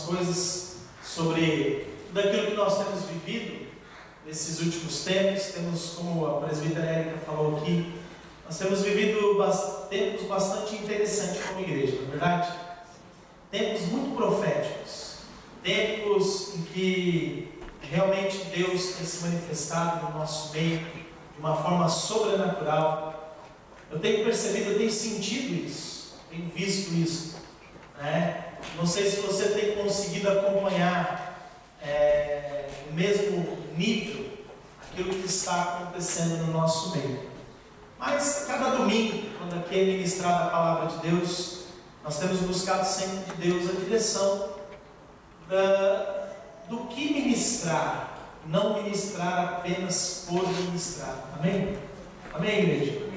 coisas sobre tudo aquilo que nós temos vivido nesses últimos tempos. Temos, como a presbítera Érica falou aqui, nós temos vivido tempos bastante interessantes como igreja, não é verdade? Tempos muito proféticos, tempos em que realmente Deus tem se manifestado no nosso meio de uma forma sobrenatural. Eu tenho percebido, eu tenho sentido isso, tenho visto isso, né? Não sei se você tem conseguido acompanhar no mesmo nível aquilo que está acontecendo no nosso meio. Mas cada domingo, quando aqui é ministrada a palavra de Deus, nós temos buscado sempre de Deus a direção do que ministrar, não ministrar apenas por ministrar. Amém? Amém, igreja?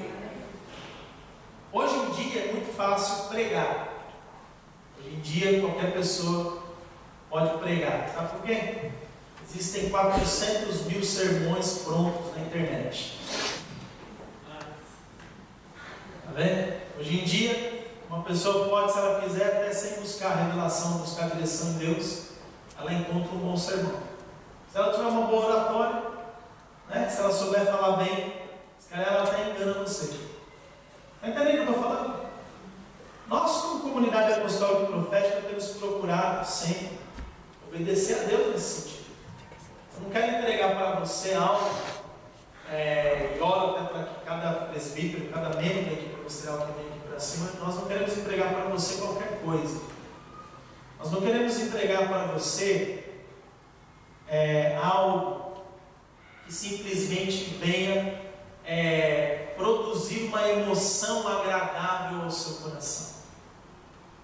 Hoje em dia é muito fácil pregar. Hoje em dia qualquer pessoa pode pregar. Sabe por quê? Existem 400 mil sermões prontos na internet. Tá vendo? Hoje em dia, uma pessoa pode, se ela quiser, até sem buscar revelação, buscar direção em Deus, ela encontra um bom sermão. Se ela tiver uma boa oratória, né? Se ela souber falar bem, se calhar ela está enganando você. Está entendendo o que eu estou falando? Nós, como comunidade apostólica e profética, temos procurado sempre obedecer a Deus nesse sentido. Eu não quero entregar para você algo, e oro até para que cada presbítero, cada membro da equipe pastoral que vem aqui para cima, nós não queremos entregar para você qualquer coisa. Nós não queremos entregar para você algo que simplesmente venha produzir uma emoção agradável ao seu coração.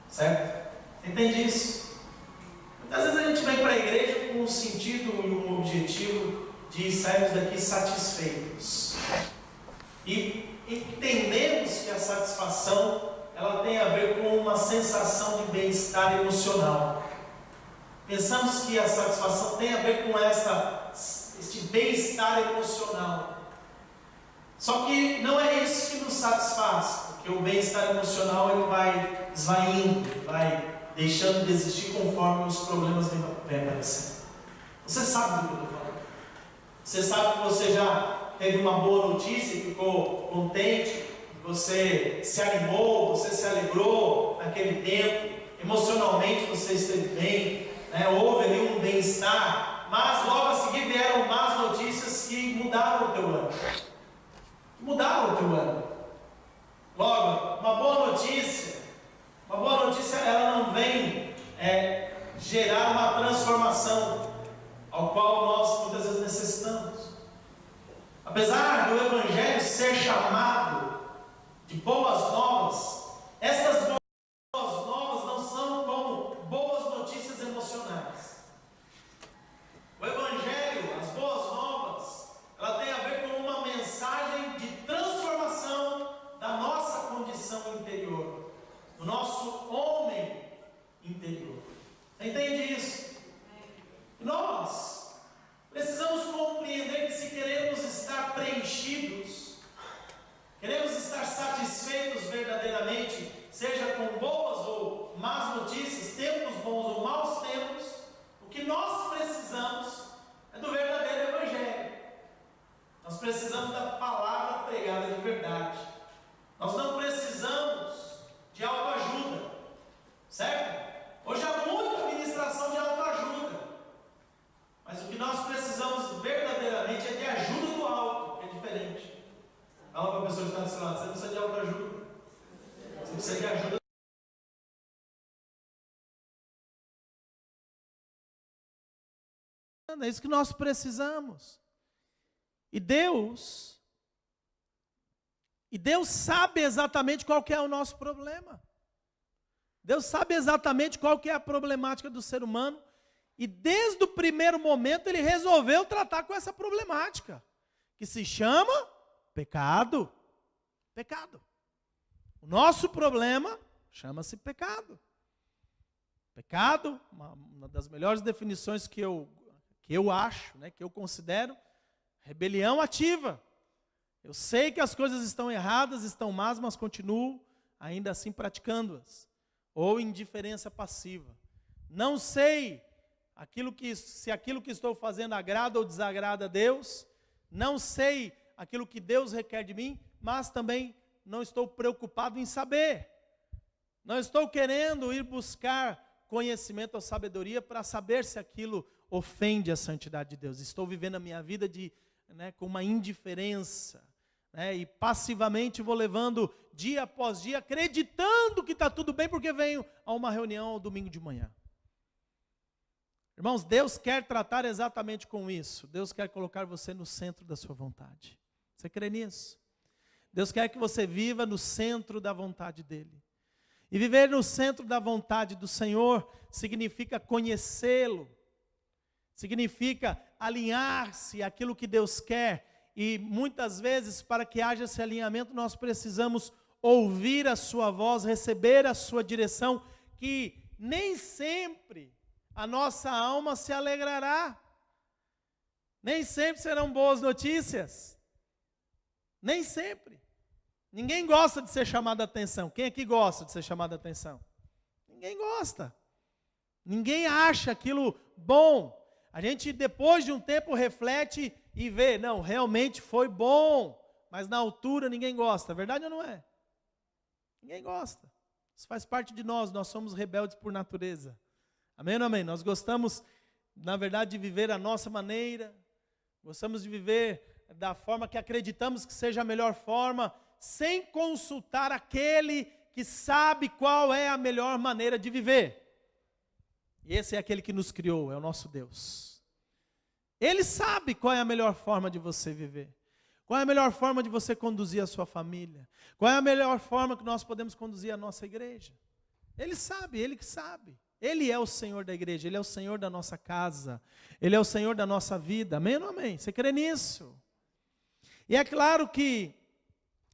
Certo? Você entende isso? Muitas vezes a gente vem para a igreja com um sentido e um objetivo de sairmos daqui satisfeitos. E entendemos que a satisfação ela tem a ver com uma sensação de bem-estar emocional. Pensamos que a satisfação tem a ver com este bem-estar emocional. Só que não é isso que nos satisfaz, porque o bem-estar emocional ele vai esvaindo, vai deixando de existir conforme os problemas vêm aparecendo. Você sabe do que eu estou falando. Você sabe que você já teve uma boa notícia e ficou contente, você se animou, você se alegrou naquele tempo, emocionalmente você esteve bem, né? Houve ali um bem-estar, mas logo a seguir vieram más notícias que mudaram o teu ano. Logo, uma boa notícia ela não vem gerar uma transformação ao qual nós muitas vezes necessitamos. Apesar do Evangelho ser chamado de boas novas, estas boas novas não são como boas notícias emocionais. O Evangelho, as boas novas, ela tem a ver com uma mensagem de transformação da nossa condição interior, do nosso homem interior. Você entende isso? Nós precisamos compreender que se queremos estar preenchidos, queremos estar satisfeitos verdadeiramente, seja com boas ou más notícias, tempos bons ou maus tempos, o que nós precisamos é do verdadeiro Evangelho. Nós precisamos da palavra pregada de verdade. Nós não precisamos de autoajuda, certo? Hoje há muita ministração de autoajuda, mas o que nós precisamos verdadeiramente é de ajuda do alto, que é diferente. Fala para a pessoa que está do seu lado, você não precisa de autoajuda, você precisa de ajuda. É isso que nós precisamos. E Deus sabe exatamente qual que é o nosso problema. Deus sabe exatamente qual que é a problemática do ser humano. E desde o primeiro momento Ele resolveu tratar com essa problemática, que se chama pecado. Pecado. O nosso problema chama-se pecado. Pecado, uma das melhores definições que eu acho, né, que eu considero, rebelião ativa. Eu sei que as coisas estão erradas, estão más, mas continuo ainda assim praticando-as. Ou indiferença passiva. não sei se aquilo que estou fazendo agrada ou desagrada a Deus, não sei aquilo que Deus requer de mim, mas também não estou preocupado em saber. Não estou querendo ir buscar conhecimento ou sabedoria para saber se aquilo ofende a santidade de Deus. Estou vivendo a minha vida com uma indiferença, e passivamente vou levando dia após dia, acreditando que está tudo bem, porque venho a uma reunião ao domingo de manhã. Irmãos, Deus quer tratar exatamente com isso. Deus quer colocar você no centro da sua vontade. Você crê nisso? Deus quer que você viva no centro da vontade dEle. E viver no centro da vontade do Senhor significa conhecê-lo, significa alinhar-se àquilo que Deus quer. E muitas vezes, para que haja esse alinhamento, nós precisamos ouvir a sua voz, receber a sua direção, que nem sempre a nossa alma se alegrará. Nem sempre serão boas notícias. Nem sempre. Ninguém gosta de ser chamado a atenção. Quem aqui gosta de ser chamado a atenção? Ninguém gosta. Ninguém acha aquilo bom. A gente, depois de um tempo, reflete e vê, não, realmente foi bom, mas na altura ninguém gosta. É verdade ou não é? Ninguém gosta. Isso faz parte de nós somos rebeldes por natureza. Amém ou não amém? Nós gostamos, na verdade, de viver a nossa maneira, gostamos de viver da forma que acreditamos que seja a melhor forma, sem consultar aquele que sabe qual é a melhor maneira de viver. E esse é aquele que nos criou, é o nosso Deus. Ele sabe qual é a melhor forma de você viver, qual é a melhor forma de você conduzir a sua família, qual é a melhor forma que nós podemos conduzir a nossa igreja. Ele sabe, Ele que sabe. Ele é o Senhor da igreja, Ele é o Senhor da nossa casa, Ele é o Senhor da nossa vida. Amém ou não amém? Você crê nisso? E é claro que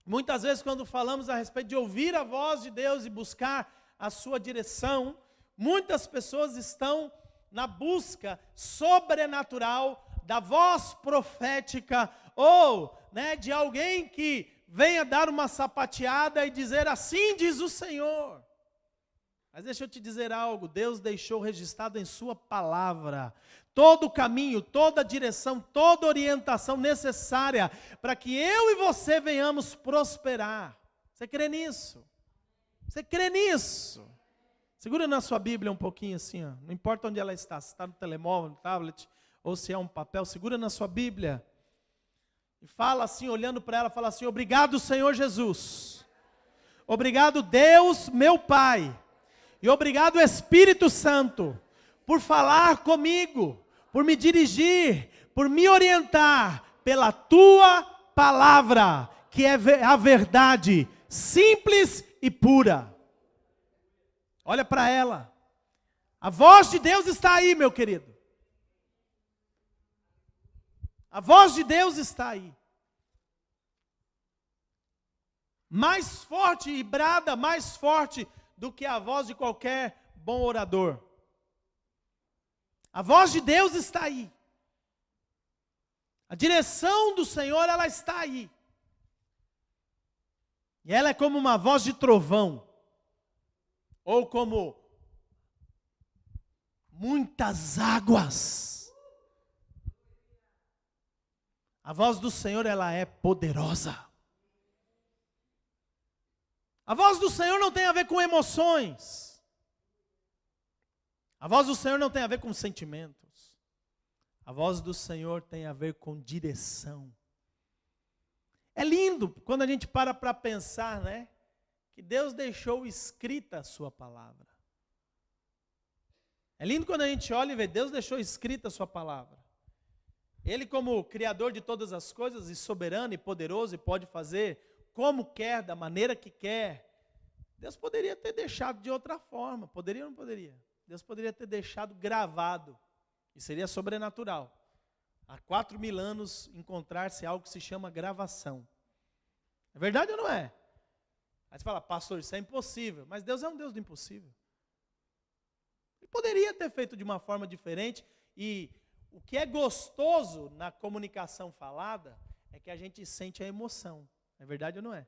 muitas vezes, quando falamos a respeito de ouvir a voz de Deus e buscar a sua direção, muitas pessoas estão na busca sobrenatural da voz profética ou de alguém que venha dar uma sapateada e dizer: assim diz o Senhor. Mas deixa eu te dizer algo, Deus deixou registrado em sua palavra todo o caminho, toda a direção, toda a orientação necessária para que eu e você venhamos prosperar. Você crê nisso? Você crê nisso? Segura na sua Bíblia um pouquinho assim, ó. Não importa onde ela está, se está no telemóvel, no tablet, ou se é um papel, segura na sua Bíblia. E fala assim, olhando para ela, fala assim: obrigado, Senhor Jesus. Obrigado, Deus, meu Pai. E obrigado, Espírito Santo, por falar comigo, por me dirigir, por me orientar pela Tua palavra, que é a verdade, simples e pura. Olha para ela. A voz de Deus está aí, meu querido. A voz de Deus está aí. Mais forte e brada, mais forte do que a voz de qualquer bom orador. A voz de Deus está aí. A direção do Senhor, ela está aí. E ela é como uma voz de trovão, ou como muitas águas. A voz do Senhor, ela é poderosa. A voz do Senhor não tem a ver com emoções. A voz do Senhor não tem a ver com sentimentos. A voz do Senhor tem a ver com direção. É lindo quando a gente para pensar, que Deus deixou escrita a sua palavra. É lindo quando a gente olha e vê, Deus deixou escrita a sua palavra. Ele, como Criador de todas as coisas, e soberano e poderoso, e pode fazer como quer, da maneira que quer. Deus poderia ter deixado de outra forma, poderia ou não poderia? Deus poderia ter deixado gravado, e seria sobrenatural. Há 4.000 anos encontrar-se algo que se chama gravação. É verdade ou não é? Aí você fala: pastor, isso é impossível. Mas Deus é um Deus do impossível. Ele poderia ter feito de uma forma diferente, e o que é gostoso na comunicação falada é que a gente sente a emoção. É verdade ou não é?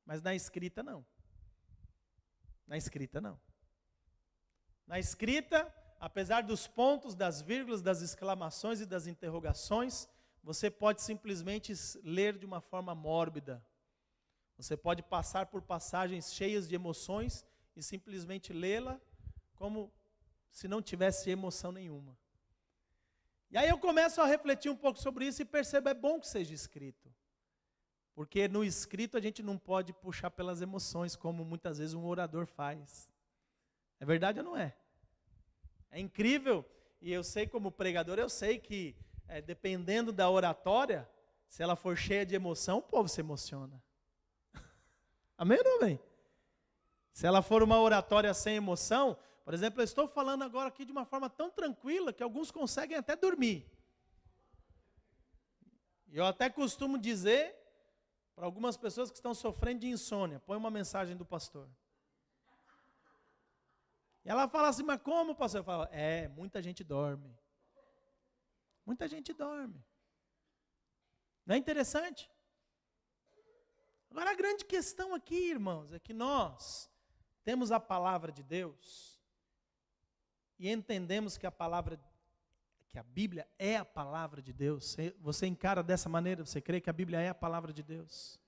Mas na escrita não. Na escrita não. Na escrita, apesar dos pontos, das vírgulas, das exclamações e das interrogações, você pode simplesmente ler de uma forma mórbida. Você pode passar por passagens cheias de emoções e simplesmente lê-la como se não tivesse emoção nenhuma. E aí eu começo a refletir um pouco sobre isso e percebo, é bom que seja escrito. Porque no escrito a gente não pode puxar pelas emoções, como muitas vezes um orador faz. É verdade ou não é? É incrível, e eu sei como pregador, eu sei que dependendo da oratória, se ela for cheia de emoção, o povo se emociona. Amém ou não amém? Se ela for uma oratória sem emoção, por exemplo, eu estou falando agora aqui de uma forma tão tranquila que alguns conseguem até dormir. E eu até costumo dizer para algumas pessoas que estão sofrendo de insônia, põe uma mensagem do pastor. E ela fala assim, mas como, pastor? Eu falo, muita gente dorme. Muita gente dorme. Não é interessante? Agora a grande questão aqui, irmãos, é que nós temos a palavra de Deus e entendemos que a Bíblia é a palavra de Deus. Você encara dessa maneira, você crê que a Bíblia é a palavra de Deus?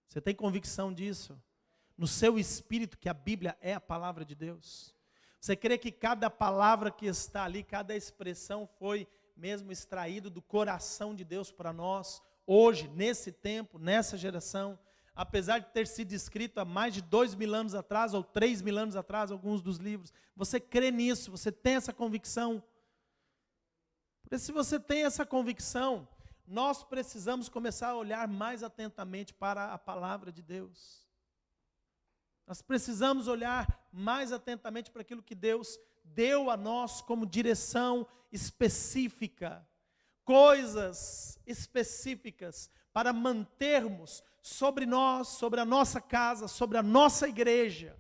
Você tem convicção disso? No seu espírito que a Bíblia é a palavra de Deus? Você crê que cada palavra que está ali, cada expressão foi mesmo extraído do coração de Deus para nós, hoje, nesse tempo, nessa geração, apesar de ter sido escrito há mais de 2.000 anos atrás, ou 3.000 anos atrás, alguns dos livros, você crê nisso, você tem essa convicção? Porque se você tem essa convicção, nós precisamos começar a olhar mais atentamente para a palavra de Deus. Nós precisamos olhar mais atentamente para aquilo que Deus deu a nós como direção específica, coisas específicas para mantermos sobre nós, sobre a nossa casa, sobre a nossa igreja.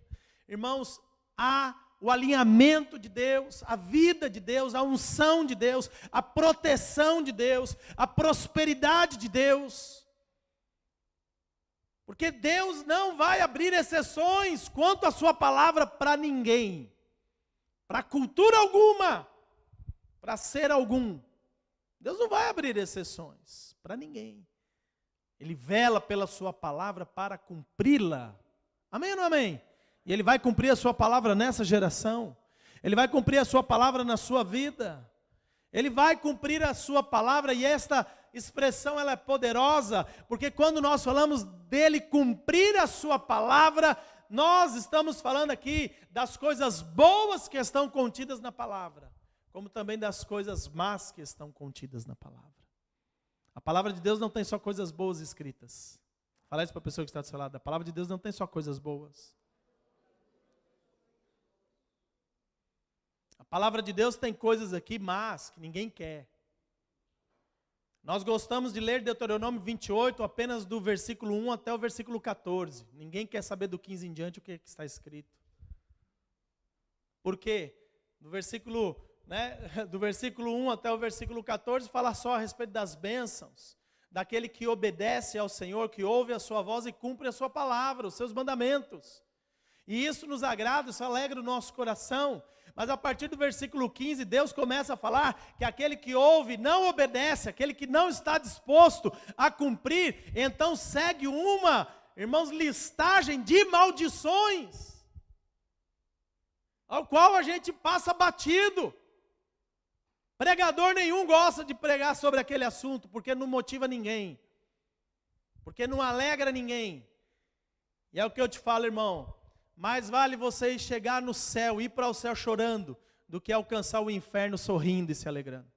Irmãos, há o alinhamento de Deus, a vida de Deus, a unção de Deus, a proteção de Deus, a prosperidade de Deus. Porque Deus não vai abrir exceções quanto à sua palavra para ninguém, para cultura alguma, para ser algum. Deus não vai abrir exceções para ninguém. Ele vela pela sua palavra para cumpri-la. Amém ou não amém? E Ele vai cumprir a sua palavra nessa geração. Ele vai cumprir a sua palavra na sua vida. Ele vai cumprir a sua palavra, e esta expressão ela é poderosa, porque quando nós falamos dele cumprir a sua palavra, nós estamos falando aqui das coisas boas que estão contidas na palavra, como também das coisas más que estão contidas na palavra. A palavra de Deus não tem só coisas boas escritas. Fala isso para a pessoa que está do seu lado. A palavra de Deus não tem só coisas boas. A palavra de Deus tem coisas aqui más que ninguém quer. Nós gostamos de ler Deuteronômio 28 apenas do versículo 1 até o versículo 14. Ninguém quer saber do 15 em diante o que está escrito. Por quê? Do versículo 1 até o versículo 14 fala só a respeito das bênçãos, daquele que obedece ao Senhor, que ouve a sua voz e cumpre a sua palavra, os seus mandamentos. E isso nos agrada, isso alegra o nosso coração. Mas a partir do versículo 15, Deus começa a falar que aquele que ouve não obedece, aquele que não está disposto a cumprir, então segue uma, irmãos, listagem de maldições, ao qual a gente passa batido. Pregador nenhum gosta de pregar sobre aquele assunto, porque não motiva ninguém, porque não alegra ninguém. E é o que eu te falo, irmão. Mais vale você chegar no céu, ir para o céu chorando, do que alcançar o inferno sorrindo e se alegrando.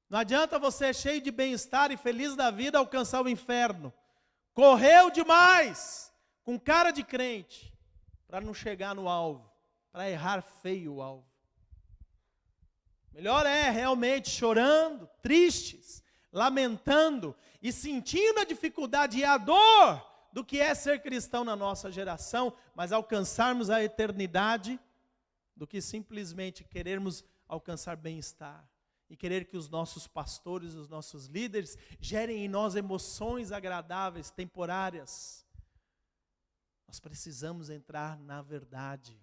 Não adianta você, cheio de bem-estar e feliz da vida, alcançar o inferno. Correu demais, com cara de crente, para não chegar no alvo, para errar feio o alvo. Melhor é realmente chorando, tristes, lamentando e sentindo a dificuldade e a dor do que é ser cristão na nossa geração, mas alcançarmos a eternidade, do que simplesmente querermos alcançar bem-estar, e querer que os nossos pastores, os nossos líderes, gerem em nós emoções agradáveis, temporárias. Nós precisamos entrar na verdade.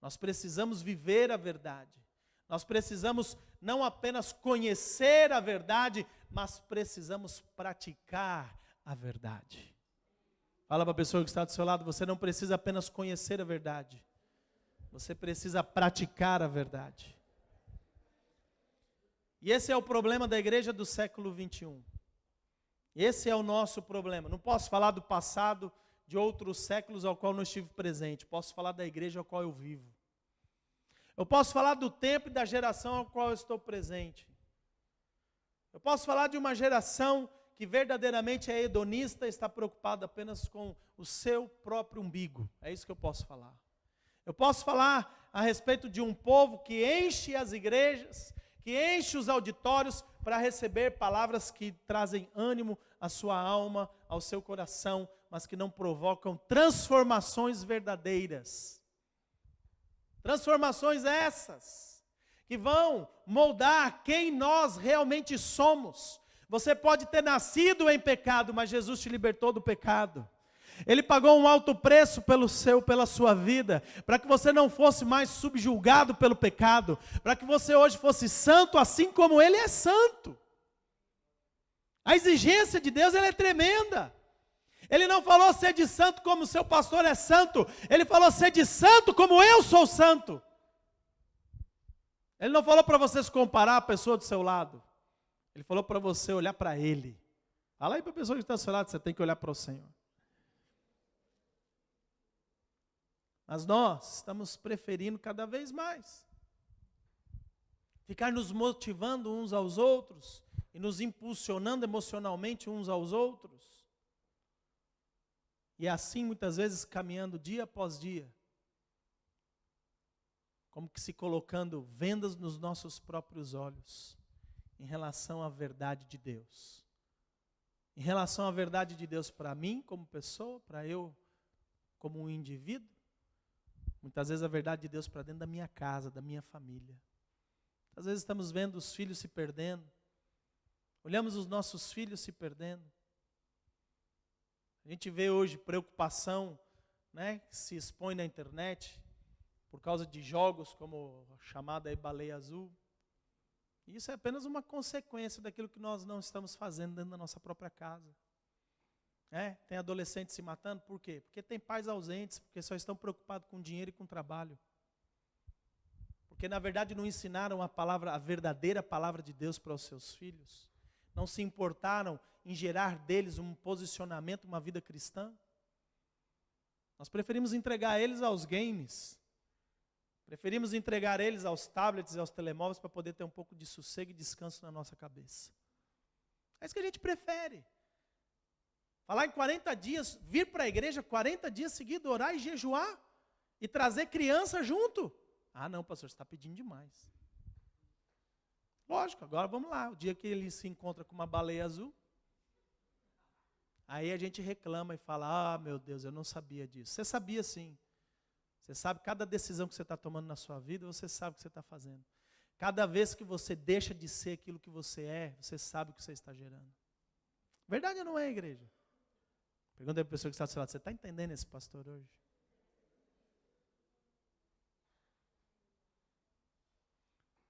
Nós precisamos viver a verdade. Nós precisamos não apenas conhecer a verdade, mas precisamos praticar a verdade. Fala para a pessoa que está do seu lado, você não precisa apenas conhecer a verdade. Você precisa praticar a verdade. E esse é o problema da igreja do século 21. Esse é o nosso problema. Não posso falar do passado, de outros séculos ao qual não estive presente. Posso falar da igreja ao qual eu vivo. Eu posso falar do tempo e da geração ao qual eu estou presente. Eu posso falar de uma geração que verdadeiramente é hedonista, está preocupada apenas com o seu próprio umbigo. É isso que eu posso falar. Eu posso falar a respeito de um povo que enche as igrejas, que enche os auditórios para receber palavras que trazem ânimo à sua alma, ao seu coração, mas que não provocam transformações verdadeiras. Transformações essas que vão moldar quem nós realmente somos. Você pode ter nascido em pecado, mas Jesus te libertou do pecado. Ele pagou um alto preço pela sua vida, para que você não fosse mais subjugado pelo pecado, para que você hoje fosse santo assim como Ele é santo. A exigência de Deus ela é tremenda. Ele não falou ser de santo como o seu pastor é santo, Ele falou ser de santo como eu sou santo. Ele não falou para você se comparar a pessoa do seu lado, Ele falou para você olhar para Ele. Fala aí para a pessoa que está do seu lado, você tem que olhar para o Senhor. Mas nós estamos preferindo cada vez mais ficar nos motivando uns aos outros e nos impulsionando emocionalmente uns aos outros. E assim muitas vezes caminhando dia após dia, como que se colocando vendas nos nossos próprios olhos, em relação à verdade de Deus. Em relação à verdade de Deus para mim como pessoa, para eu como um indivíduo. Muitas vezes a verdade de Deus para dentro da minha casa, da minha família. Às vezes estamos vendo os filhos se perdendo. Olhamos os nossos filhos se perdendo. A gente vê hoje preocupação, né, que se expõe na internet por causa de jogos como a chamada aí baleia azul. E isso é apenas uma consequência daquilo que nós não estamos fazendo dentro da nossa própria casa. Tem adolescentes se matando, por quê? Porque tem pais ausentes, porque só estão preocupados com dinheiro e com trabalho. Porque na verdade não ensinaram a verdadeira palavra de Deus para os seus filhos. Não se importaram em gerar deles um posicionamento, uma vida cristã. Nós preferimos entregar eles aos games. Preferimos entregar eles aos tablets e aos telemóveis para poder ter um pouco de sossego e descanso na nossa cabeça. É isso que a gente prefere. Falar em 40 dias, vir para a igreja 40 dias seguidos, orar e jejuar, e trazer criança junto. Ah não, pastor, você está pedindo demais. Lógico, agora vamos lá, o dia que ele se encontra com uma baleia azul, aí a gente reclama e fala, ah meu Deus, eu não sabia disso. Você sabia sim. Você sabe, cada decisão que você está tomando na sua vida, você sabe o que você está fazendo. Cada vez que você deixa de ser aquilo que você é, você sabe o que você está gerando. Verdade ou não é, igreja? Pergunta para a pessoa que está do seu lado, você está entendendo esse pastor hoje?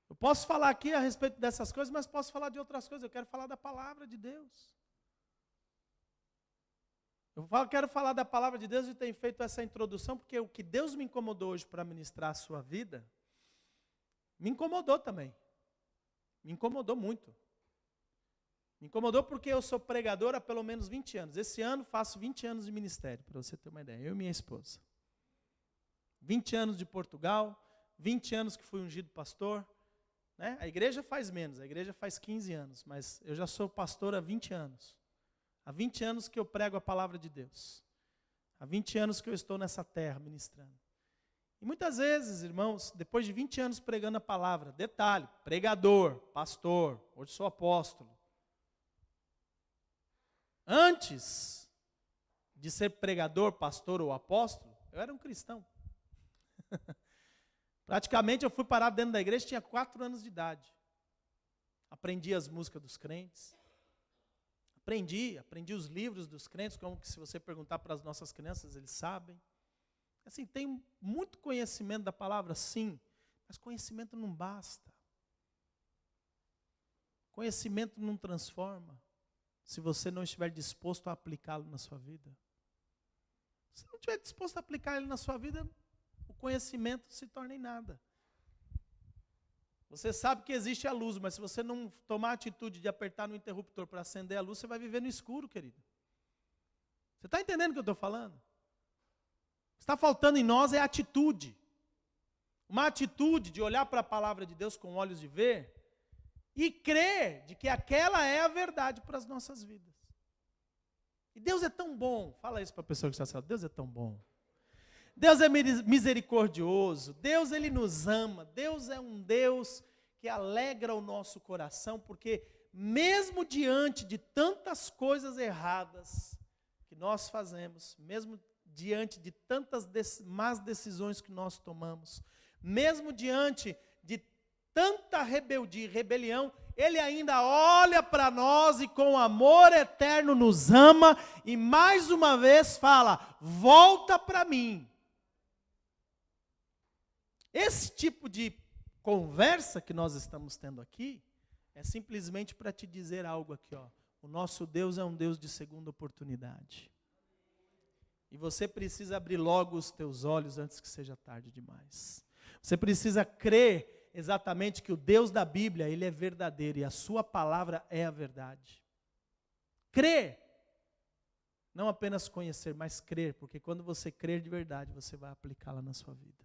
Eu posso falar aqui a respeito dessas coisas, mas posso falar de outras coisas. Eu quero falar da palavra de Deus. Quero falar da palavra de Deus e tenho feito essa introdução, porque o que Deus me incomodou hoje para ministrar a sua vida, me incomodou também. Me incomodou muito. Me incomodou porque eu sou pregador há pelo menos 20 anos. Esse ano faço 20 anos de ministério, para você ter uma ideia. Eu e minha esposa. 20 anos de Portugal, 20 anos que fui ungido pastor. Né? A igreja faz menos, a igreja faz 15 anos, mas eu já sou pastor há 20 anos. Há 20 anos que eu prego a palavra de Deus. Há 20 anos que eu estou nessa terra ministrando. E muitas vezes, irmãos, depois de 20 anos pregando a palavra, detalhe, pregador, pastor, hoje sou apóstolo. Antes de ser pregador, pastor ou apóstolo, eu era um cristão. Praticamente eu fui parar dentro da igreja, tinha 4 anos de idade. Aprendi as músicas dos crentes. Aprendi os livros dos crentes, como que se você perguntar para as nossas crianças, eles sabem. Assim, tem muito conhecimento da palavra, sim, mas conhecimento não basta. Conhecimento não transforma, se você não estiver disposto a aplicá-lo na sua vida. Se não estiver disposto a aplicar ele na sua vida, o conhecimento se torna em nada. Você sabe que existe a luz, mas se você não tomar a atitude de apertar no interruptor para acender a luz, você vai viver no escuro, querido. Você está entendendo o que eu estou falando? O que está faltando em nós é atitude. Uma atitude de olhar para a palavra de Deus com olhos de ver e crer de que aquela é a verdade para as nossas vidas. E Deus é tão bom. Fala isso para a pessoa que está falando. Deus é tão bom. Deus é misericordioso. Deus, Ele nos ama. Deus é um Deus que alegra o nosso coração, porque mesmo diante de tantas coisas erradas que nós fazemos, mesmo diante de tantas más decisões que nós tomamos, mesmo diante de tanta rebeldia e rebelião, Ele ainda olha para nós e com amor eterno nos ama e mais uma vez fala, volta para mim. Esse tipo de conversa que nós estamos tendo aqui, é simplesmente para te dizer algo aqui, ó. O nosso Deus é um Deus de segunda oportunidade. E você precisa abrir logo os teus olhos antes que seja tarde demais. Você precisa crer exatamente que o Deus da Bíblia, Ele é verdadeiro e a sua palavra é a verdade. Crer. Não apenas conhecer, mas crer, porque quando você crer de verdade, você vai aplicá-la na sua vida.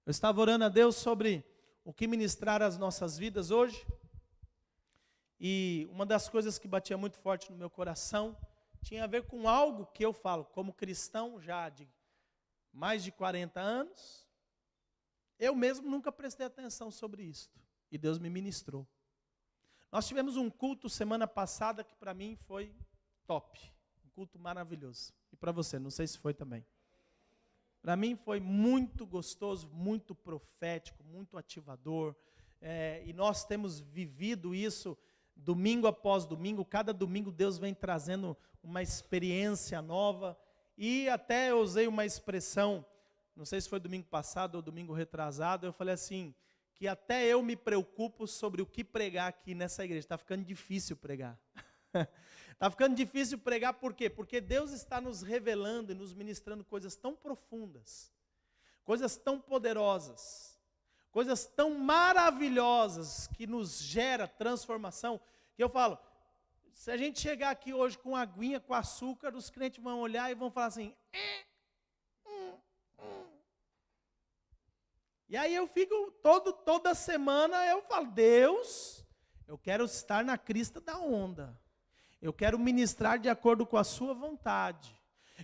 Eu estava orando a Deus sobre o que ministrar às nossas vidas hoje. E uma das coisas que batia muito forte no meu coração tinha a ver com algo que eu falo, como cristão já de mais de 40 anos, eu mesmo nunca prestei atenção sobre isso. E Deus me ministrou. Nós tivemos um culto semana passada que para mim foi top. Um culto maravilhoso. E para você, não sei se foi também. Para mim foi muito gostoso, muito profético, muito ativador. E nós temos vivido isso domingo após domingo. Cada domingo Deus vem trazendo uma experiência nova. E até eu usei uma expressão, não sei se foi domingo passado ou domingo retrasado, eu falei assim, que até eu me preocupo sobre o que pregar aqui nessa igreja. Está ficando difícil pregar. Está ficando difícil pregar por quê? Porque Deus está nos revelando e nos ministrando coisas tão profundas, coisas tão poderosas, coisas tão maravilhosas que nos gera transformação, que eu falo, se a gente chegar aqui hoje com aguinha, com açúcar, os crentes vão olhar e vão falar assim, E aí eu fico, toda semana eu falo, Deus, eu quero estar na crista da onda. Eu quero ministrar de acordo com a sua vontade.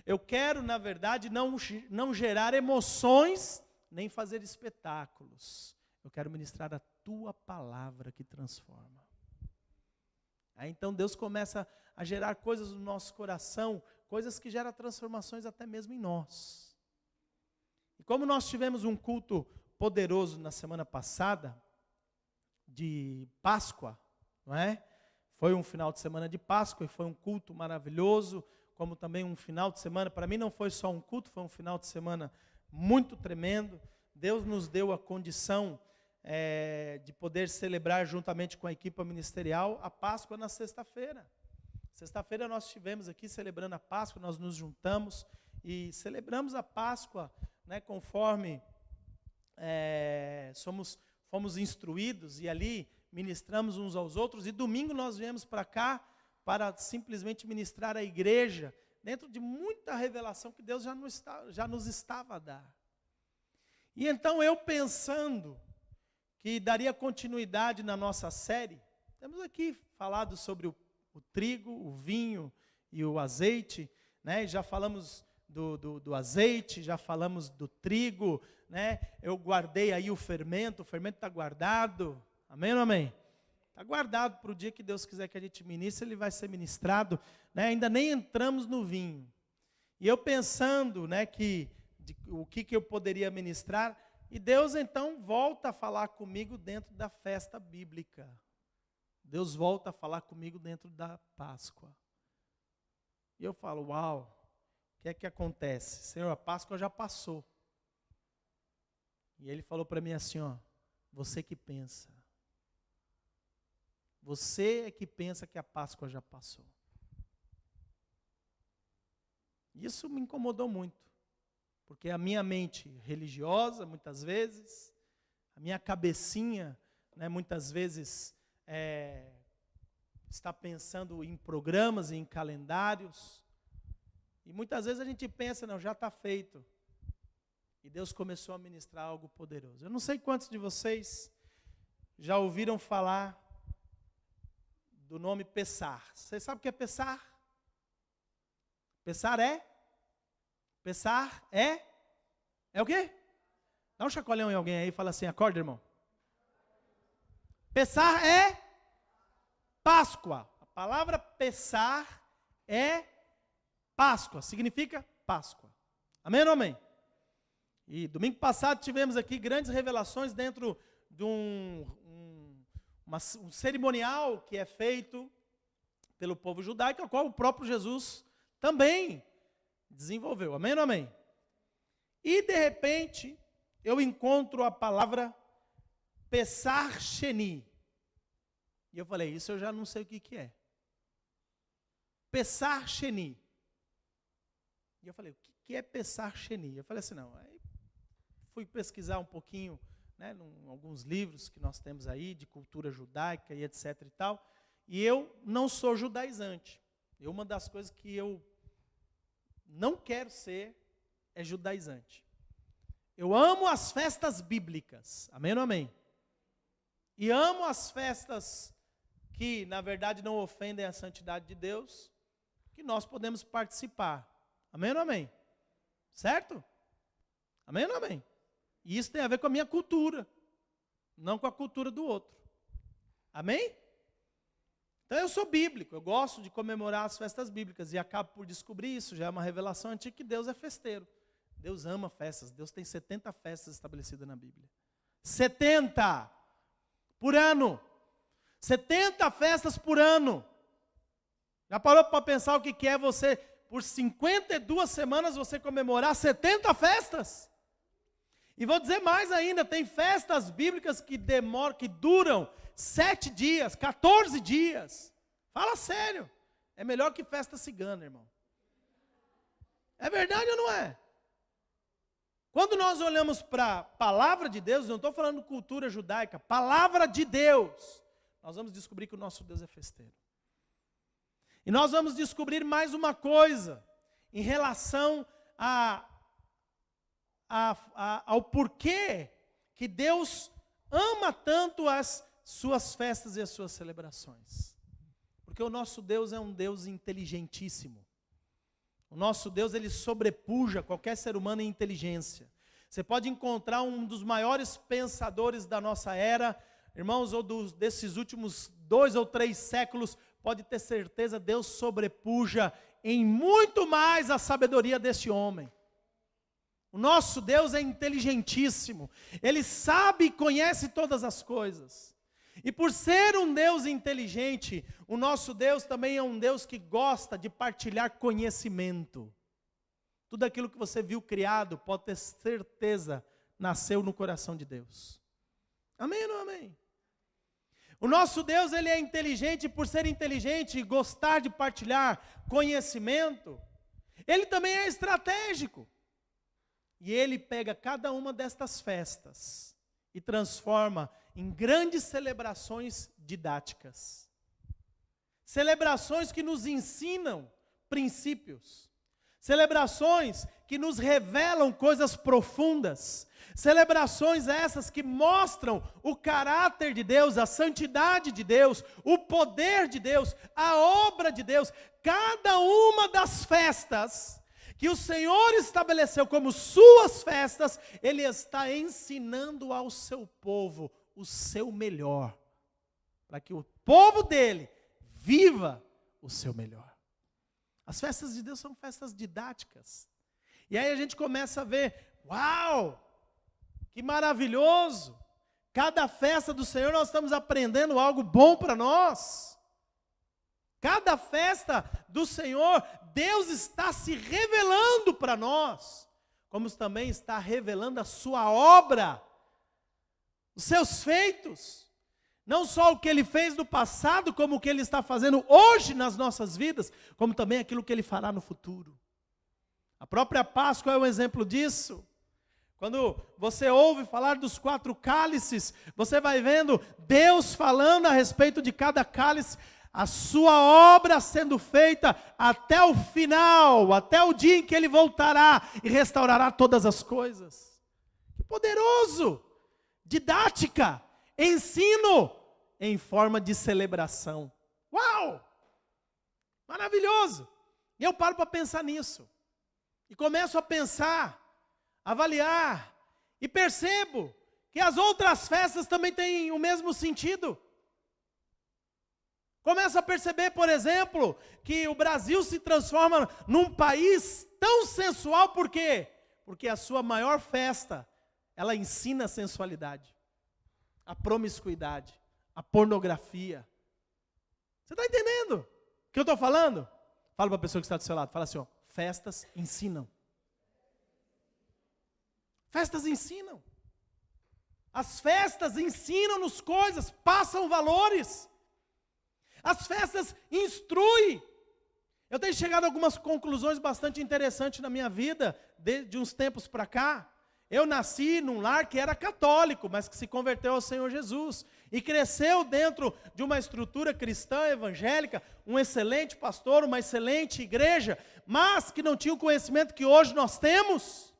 Eu quero, na verdade, não gerar emoções, nem fazer espetáculos. Eu quero ministrar a tua palavra que transforma. Aí então Deus começa a gerar coisas no nosso coração, coisas que geram transformações até mesmo em nós. E como nós tivemos um culto poderoso na semana passada, de Páscoa, não é? Foi um final de semana de Páscoa e foi um culto maravilhoso, como também um final de semana, para mim não foi só um culto, foi um final de semana muito tremendo. Deus nos deu a condição de poder celebrar juntamente com a equipe ministerial a Páscoa na sexta-feira. Sexta-feira nós estivemos aqui celebrando a Páscoa, nós nos juntamos e celebramos a Páscoa, né, conforme fomos instruídos e ali ministramos uns aos outros, e domingo nós viemos para cá para simplesmente ministrar a igreja, dentro de muita revelação que Deus já nos estava a dar. E então eu pensando que daria continuidade na nossa série, temos aqui falado sobre o trigo, o vinho e o azeite, né? Já falamos do azeite, já falamos do trigo, né? Eu guardei aí o fermento está guardado. Amém ou não amém? Está guardado para o dia que Deus quiser que a gente ministre, ele vai ser ministrado, né? Ainda nem entramos no vinho. E eu pensando, né, o que eu poderia ministrar, e Deus então volta a falar comigo dentro da festa bíblica. Deus volta a falar comigo dentro da Páscoa. E eu falo, uau, o que é que acontece? Senhor, a Páscoa já passou. E ele falou para mim assim, ó, você que pensa. Você é que pensa que a Páscoa já passou. Isso me incomodou muito. Porque a minha mente religiosa, muitas vezes, a minha cabecinha, né, muitas vezes, está pensando em programas, em calendários. E muitas vezes a gente pensa, não, já está feito. E Deus começou a ministrar algo poderoso. Eu não sei quantos de vocês já ouviram falar do nome Pessar. Você sabe o que é Pessar? Pessar é? Pessar é? É o quê? Dá um chacoalhão em alguém aí e fala assim, acorda, irmão. Pessar é Páscoa. A palavra Pessar é Páscoa. Significa Páscoa. Amém ou amém? E domingo passado tivemos aqui grandes revelações dentro de um cerimonial que é feito pelo povo judaico, ao qual o próprio Jesus também desenvolveu. Amém ou amém? E de repente, eu encontro a palavra Pessar Sheni. E eu falei, isso eu já não sei o que é. Pessar Sheni. E eu falei, o que é Pessar Sheni? Eu falei assim, não, aí fui pesquisar um pouquinho, né, em alguns livros que nós temos aí, de cultura judaica e etc e tal, e eu não sou judaizante. E uma das coisas que eu não quero ser é judaizante. Eu amo as festas bíblicas, amém ou amém? E amo as festas que, na verdade, não ofendem a santidade de Deus, que nós podemos participar, amém ou amém? Certo? Amém ou amém? E isso tem a ver com a minha cultura, não com a cultura do outro. Amém? Então eu sou bíblico, eu gosto de comemorar as festas bíblicas e acabo por descobrir isso, já é uma revelação antiga que Deus é festeiro. Deus ama festas, Deus tem 70 festas estabelecidas na Bíblia. 70 por ano. 70 festas por ano. Já parou para pensar o que é você, por 52 semanas, você comemorar 70 festas? E vou dizer mais ainda, tem festas bíblicas que duram 7 dias, 14 dias. Fala sério. É melhor que festa cigana, irmão. É verdade ou não é? Quando nós olhamos para a palavra de Deus, não estou falando cultura judaica, palavra de Deus, nós vamos descobrir que o nosso Deus é festeiro. E nós vamos descobrir mais uma coisa, em relação ao porquê que Deus ama tanto as suas festas e as suas celebrações. Porque o nosso Deus é um Deus inteligentíssimo. O nosso Deus, ele sobrepuja qualquer ser humano em inteligência. Você pode encontrar um dos maiores pensadores da nossa era, irmãos, ou desses últimos 2 ou 3 séculos, pode ter certeza, Deus sobrepuja em muito mais a sabedoria deste homem. O nosso Deus é inteligentíssimo. Ele sabe e conhece todas as coisas. E por ser um Deus inteligente, o nosso Deus também é um Deus que gosta de partilhar conhecimento. Tudo aquilo que você viu criado, pode ter certeza, nasceu no coração de Deus. Amém ou não amém? O nosso Deus, ele é inteligente, e por ser inteligente e gostar de partilhar conhecimento, ele também é estratégico. E ele pega cada uma destas festas e transforma em grandes celebrações didáticas. Celebrações que nos ensinam princípios. Celebrações que nos revelam coisas profundas. Celebrações essas que mostram o caráter de Deus, a santidade de Deus, o poder de Deus, a obra de Deus. Cada uma das festas que o Senhor estabeleceu como suas festas, Ele está ensinando ao seu povo o seu melhor, para que o povo dele viva o seu melhor. As festas de Deus são festas didáticas. E aí a gente começa a ver, uau, que maravilhoso! Cada festa do Senhor nós estamos aprendendo algo bom para nós. Cada festa do Senhor, Deus está se revelando para nós, como também está revelando a sua obra, os seus feitos, não só o que Ele fez no passado, como o que Ele está fazendo hoje nas nossas vidas, como também aquilo que Ele fará no futuro. A própria Páscoa é um exemplo disso. Quando você ouve falar dos 4 cálices, você vai vendo Deus falando a respeito de cada cálice, a sua obra sendo feita até o final, até o dia em que Ele voltará e restaurará todas as coisas. Que poderoso! Didática, ensino em forma de celebração. Uau! Maravilhoso! E eu paro para pensar nisso. E começo a pensar, avaliar, e percebo que as outras festas também têm o mesmo sentido. Começo a perceber, por exemplo, que o Brasil se transforma num país tão sensual, por quê? Porque a sua maior festa, ela ensina a sensualidade, a promiscuidade, a pornografia. Você está entendendo o que eu estou falando? Fala para a pessoa que está do seu lado, fala assim, ó, festas ensinam. Festas ensinam. As festas ensinam-nos coisas, passam valores. As festas instruem. Eu tenho chegado a algumas conclusões bastante interessantes na minha vida, de uns tempos para cá. Eu nasci num lar que era católico, mas que se converteu ao Senhor Jesus. E cresceu dentro de uma estrutura cristã, evangélica, um excelente pastor, uma excelente igreja, mas que não tinha o conhecimento que hoje nós temos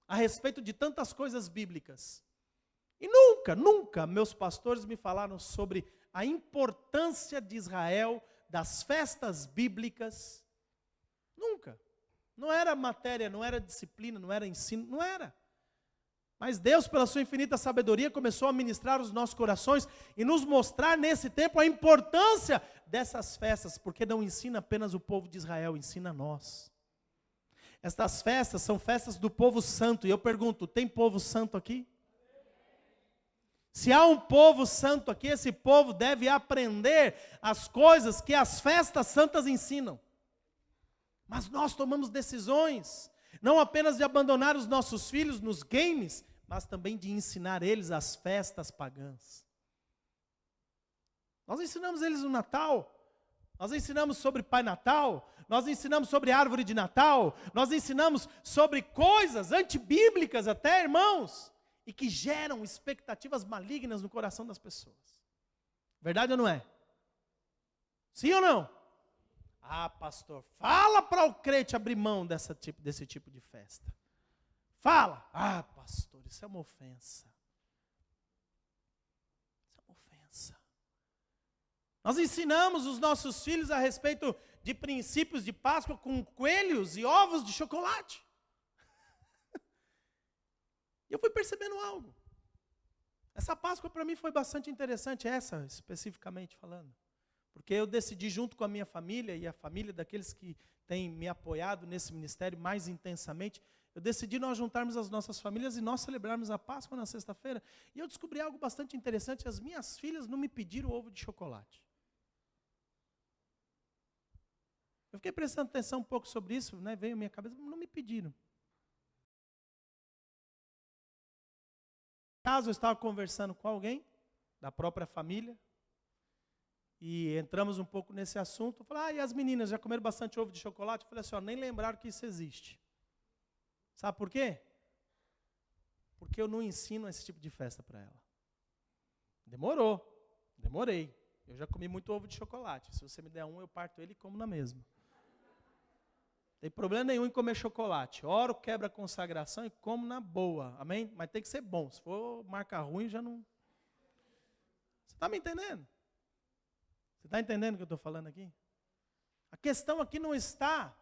a respeito de tantas coisas bíblicas. E nunca meus pastores me falaram sobre a importância de Israel, das festas bíblicas. Nunca. Não era matéria, não era disciplina, não era ensino, não era. Mas Deus, pela sua infinita sabedoria, começou a ministrar os nossos corações e nos mostrar nesse tempo a importância dessas festas, porque não ensina apenas o povo de Israel, ensina a nós. Estas festas são festas do povo santo, e eu pergunto, tem povo santo aqui? Se há um povo santo aqui, esse povo deve aprender as coisas que as festas santas ensinam. Mas nós tomamos decisões, não apenas de abandonar os nossos filhos nos games, mas também de ensinar eles as festas pagãs. Nós ensinamos eles o Natal, nós ensinamos sobre Pai Natal, nós ensinamos sobre árvore de Natal, nós ensinamos sobre coisas antibíblicas até, irmãos, e que geram expectativas malignas no coração das pessoas. Verdade ou não é? Sim ou não? Ah, pastor, fala para o crente abrir mão desse tipo de festa. Fala. Ah, pastor, isso é uma ofensa. Isso é uma ofensa. Nós ensinamos os nossos filhos a respeito de princípios de Páscoa com coelhos e ovos de chocolate. E eu fui percebendo algo. Essa Páscoa para mim foi bastante interessante, essa especificamente falando. Porque eu decidi junto com a minha família e a família daqueles que têm me apoiado nesse ministério mais intensamente, eu decidi nós juntarmos as nossas famílias e nós celebrarmos a Páscoa na sexta-feira. E eu descobri algo bastante interessante, as minhas filhas não me pediram ovo de chocolate. Eu fiquei prestando atenção um pouco sobre isso, né? Veio à minha cabeça, não me pediram. Caso eu estava conversando com alguém da própria família e entramos um pouco nesse assunto, eu falei, e as meninas já comeram bastante ovo de chocolate? Eu falei assim, nem lembraram que isso existe. Sabe por quê? Porque eu não ensino esse tipo de festa para ela. Demorei. Eu já comi muito ovo de chocolate. Se você me der eu parto ele e como na mesma. Não tem problema nenhum em comer chocolate. Oro, quebra a consagração e como na boa. Amém? Mas tem que ser bom. Se for marca ruim, já não... Você está me entendendo? Você está entendendo o que eu estou falando aqui? A questão aqui não está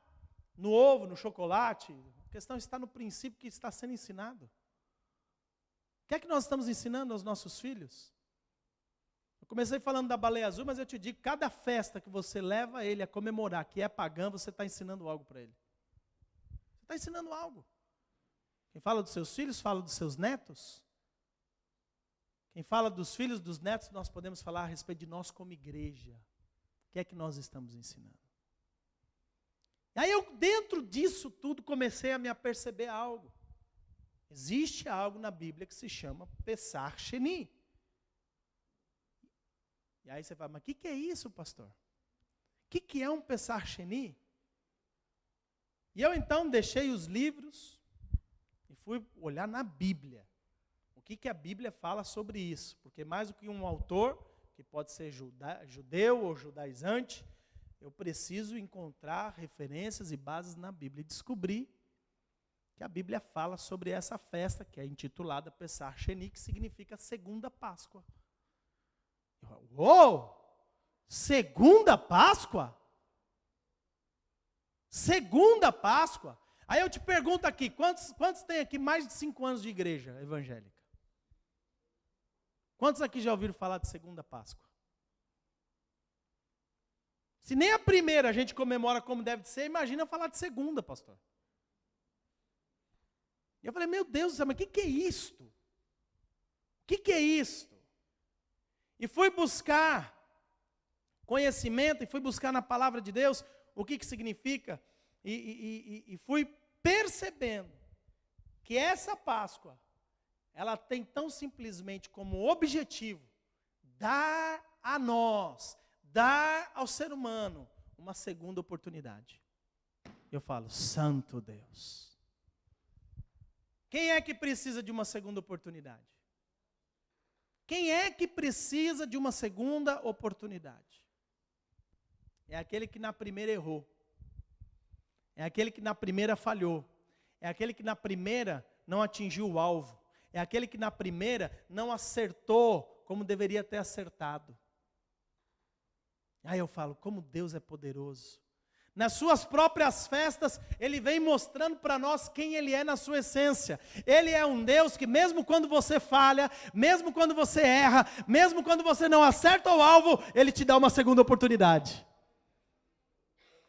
no ovo, no chocolate. A questão está no princípio que está sendo ensinado. O que é que nós estamos ensinando aos nossos filhos? Eu comecei falando da baleia azul, mas eu te digo, cada festa que você leva ele a comemorar, que é pagã, você está ensinando algo para ele. Você está ensinando algo. Quem fala dos seus filhos, fala dos seus netos. Quem fala dos filhos, dos netos, nós podemos falar a respeito de nós como igreja. O que é que nós estamos ensinando? E aí eu, dentro disso tudo, comecei a me aperceber algo. Existe algo na Bíblia que se chama Pesach Sheni. E aí você fala, mas o que é isso, pastor? O que é um Pesach Sheni? E eu então deixei os livros e fui olhar na Bíblia. O que a Bíblia fala sobre isso? Porque mais do que um autor, que pode ser judeu ou judaizante, eu preciso encontrar referências e bases na Bíblia. E descobri que a Bíblia fala sobre essa festa, que é intitulada Pesach Sheni, que significa segunda Páscoa. Uou! Segunda Páscoa? Segunda Páscoa? Aí eu te pergunto aqui, quantos tem aqui mais de 5 anos de igreja evangélica? Quantos aqui já ouviram falar de segunda Páscoa? Se nem a primeira a gente comemora como deve ser, imagina falar de segunda, pastor. E eu falei, meu Deus do céu, mas o que é isto? O que é isto? E fui buscar conhecimento, e fui buscar na palavra de Deus o que significa, e fui percebendo que essa Páscoa, ela tem tão simplesmente como objetivo dar a nós, dar ao ser humano uma segunda oportunidade. Eu falo, santo Deus. Quem é que precisa de uma segunda oportunidade? Quem é que precisa de uma segunda oportunidade? É aquele que na primeira errou. É aquele que na primeira falhou. É aquele que na primeira não atingiu o alvo. É aquele que na primeira não acertou como deveria ter acertado. Aí eu falo, como Deus é poderoso. Nas suas próprias festas, Ele vem mostrando para nós quem Ele é na sua essência. Ele é um Deus que mesmo quando você falha, mesmo quando você erra, mesmo quando você não acerta o alvo, Ele te dá uma segunda oportunidade.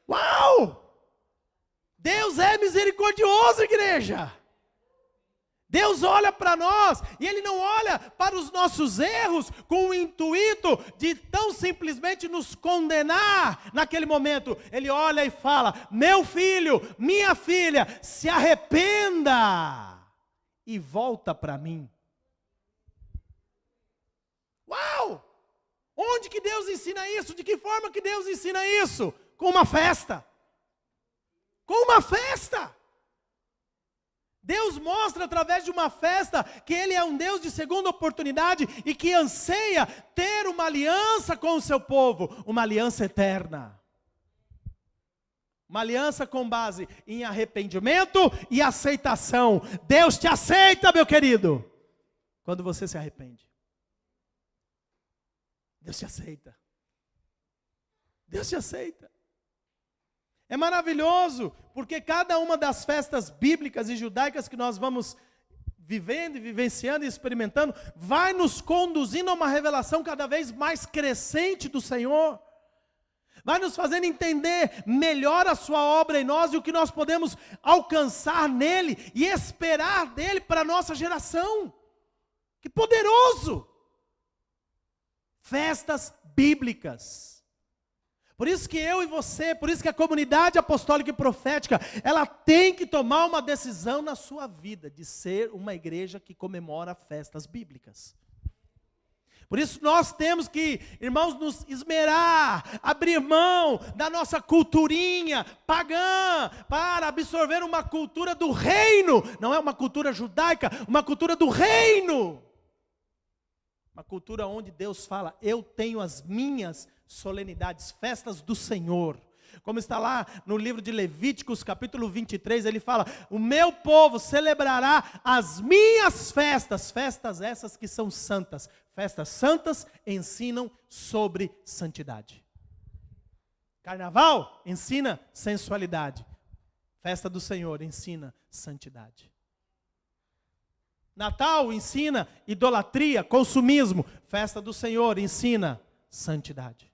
Uau! Deus é misericordioso, igreja. Deus olha para nós e Ele não olha para os nossos erros com o intuito de tão simplesmente nos condenar naquele momento. Ele olha e fala, meu filho, minha filha, se arrependa e volta para mim. Uau! Onde que Deus ensina isso? De que forma que Deus ensina isso? Com uma festa. Com uma festa. Deus mostra através de uma festa que Ele é um Deus de segunda oportunidade e que anseia ter uma aliança com o seu povo, uma aliança eterna. Uma aliança com base em arrependimento e aceitação. Deus te aceita, meu querido, quando você se arrepende. Deus te aceita. Deus te aceita. É maravilhoso, porque cada uma das festas bíblicas e judaicas que nós vamos vivendo e vivenciando e experimentando, vai nos conduzindo a uma revelação cada vez mais crescente do Senhor. Vai nos fazendo entender melhor a sua obra em nós e o que nós podemos alcançar nele e esperar dele para a nossa geração. Que poderoso! Festas bíblicas. Por isso que eu e você, por isso que a comunidade apostólica e profética, ela tem que tomar uma decisão na sua vida, de ser uma igreja que comemora festas bíblicas. Por isso nós temos que, irmãos, nos esmerar, abrir mão da nossa culturinha pagã, para absorver uma cultura do reino, não é uma cultura judaica, uma cultura do reino. Uma cultura onde Deus fala, eu tenho as minhas solenidades, festas do Senhor. Como está lá no livro de Levíticos, capítulo 23, ele fala, o meu povo celebrará as minhas festas, festas essas que são santas. Festas santas ensinam sobre santidade. Carnaval ensina sensualidade. Festa do Senhor ensina santidade. Natal ensina idolatria, consumismo. Festa do Senhor ensina santidade.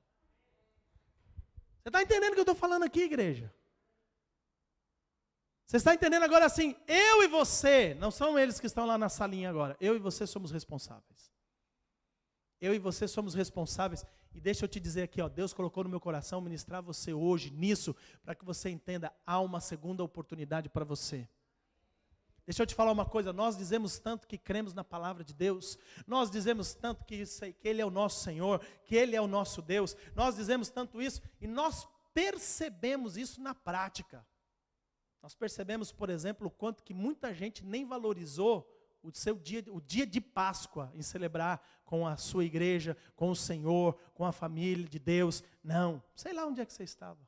Você está entendendo o que eu estou falando aqui, igreja? Você está entendendo agora assim, eu e você, não são eles que estão lá na salinha agora, eu e você somos responsáveis. Eu e você somos responsáveis. E deixa eu te dizer aqui, ó, Deus colocou no meu coração ministrar você hoje nisso, para que você entenda, há uma segunda oportunidade para você. Deixa eu te falar uma coisa, nós dizemos tanto que cremos na palavra de Deus, nós dizemos tanto que Ele é o nosso Senhor, que Ele é o nosso Deus, nós dizemos tanto isso, e nós percebemos isso na prática. Nós percebemos, por exemplo, o quanto que muita gente nem valorizou o dia de Páscoa, em celebrar com a sua igreja, com o Senhor, com a família de Deus. Não, sei lá onde é que você estava.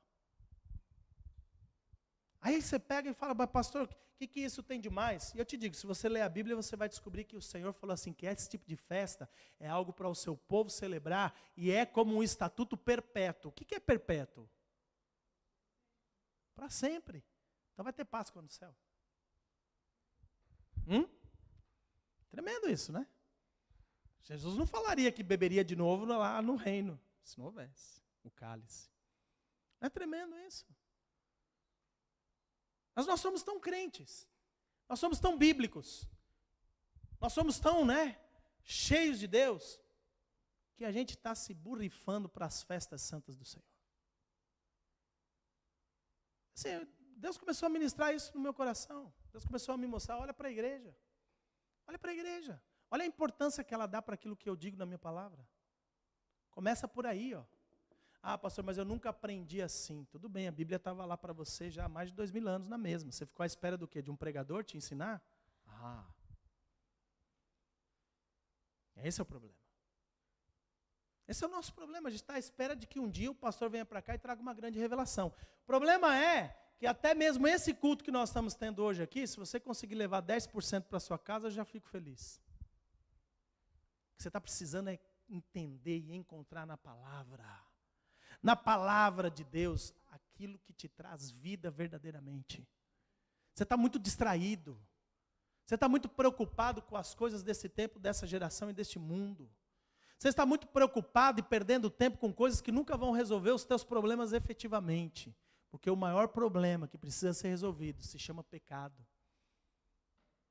Aí você pega e fala, mas pastor, o que isso tem de mais? E eu te digo, se você ler a Bíblia, você vai descobrir que o Senhor falou assim, que esse tipo de festa é algo para o seu povo celebrar, e é como um estatuto perpétuo. O que é perpétuo? Para sempre. Então vai ter Páscoa no céu. Tremendo isso, né? Jesus não falaria que beberia de novo lá no reino, se não houvesse o cálice. É tremendo isso. Mas nós somos tão crentes, nós somos tão bíblicos, nós somos tão, cheios de Deus, que a gente está se borrifando para as festas santas do Senhor. Assim, Deus começou a ministrar isso no meu coração. Deus começou a me mostrar, olha para a igreja. Olha para a igreja. Olha a importância que ela dá para aquilo que eu digo na minha palavra. Começa por aí, ó. Ah, pastor, mas eu nunca aprendi assim. Tudo bem, a Bíblia estava lá para você já há mais de 2000 anos na mesma. Você ficou à espera do quê? De um pregador te ensinar? Esse é o problema. Esse é o nosso problema. A gente está à espera de que um dia o pastor venha para cá e traga uma grande revelação. O problema é que até mesmo esse culto que nós estamos tendo hoje aqui, se você conseguir levar 10% para a sua casa, eu já fico feliz. O que você está precisando é entender e encontrar na palavra de Deus, aquilo que te traz vida verdadeiramente. Você está muito distraído. Você está muito preocupado com as coisas desse tempo, dessa geração e deste mundo. Você está muito preocupado e perdendo tempo com coisas que nunca vão resolver os teus problemas efetivamente. Porque o maior problema que precisa ser resolvido se chama pecado.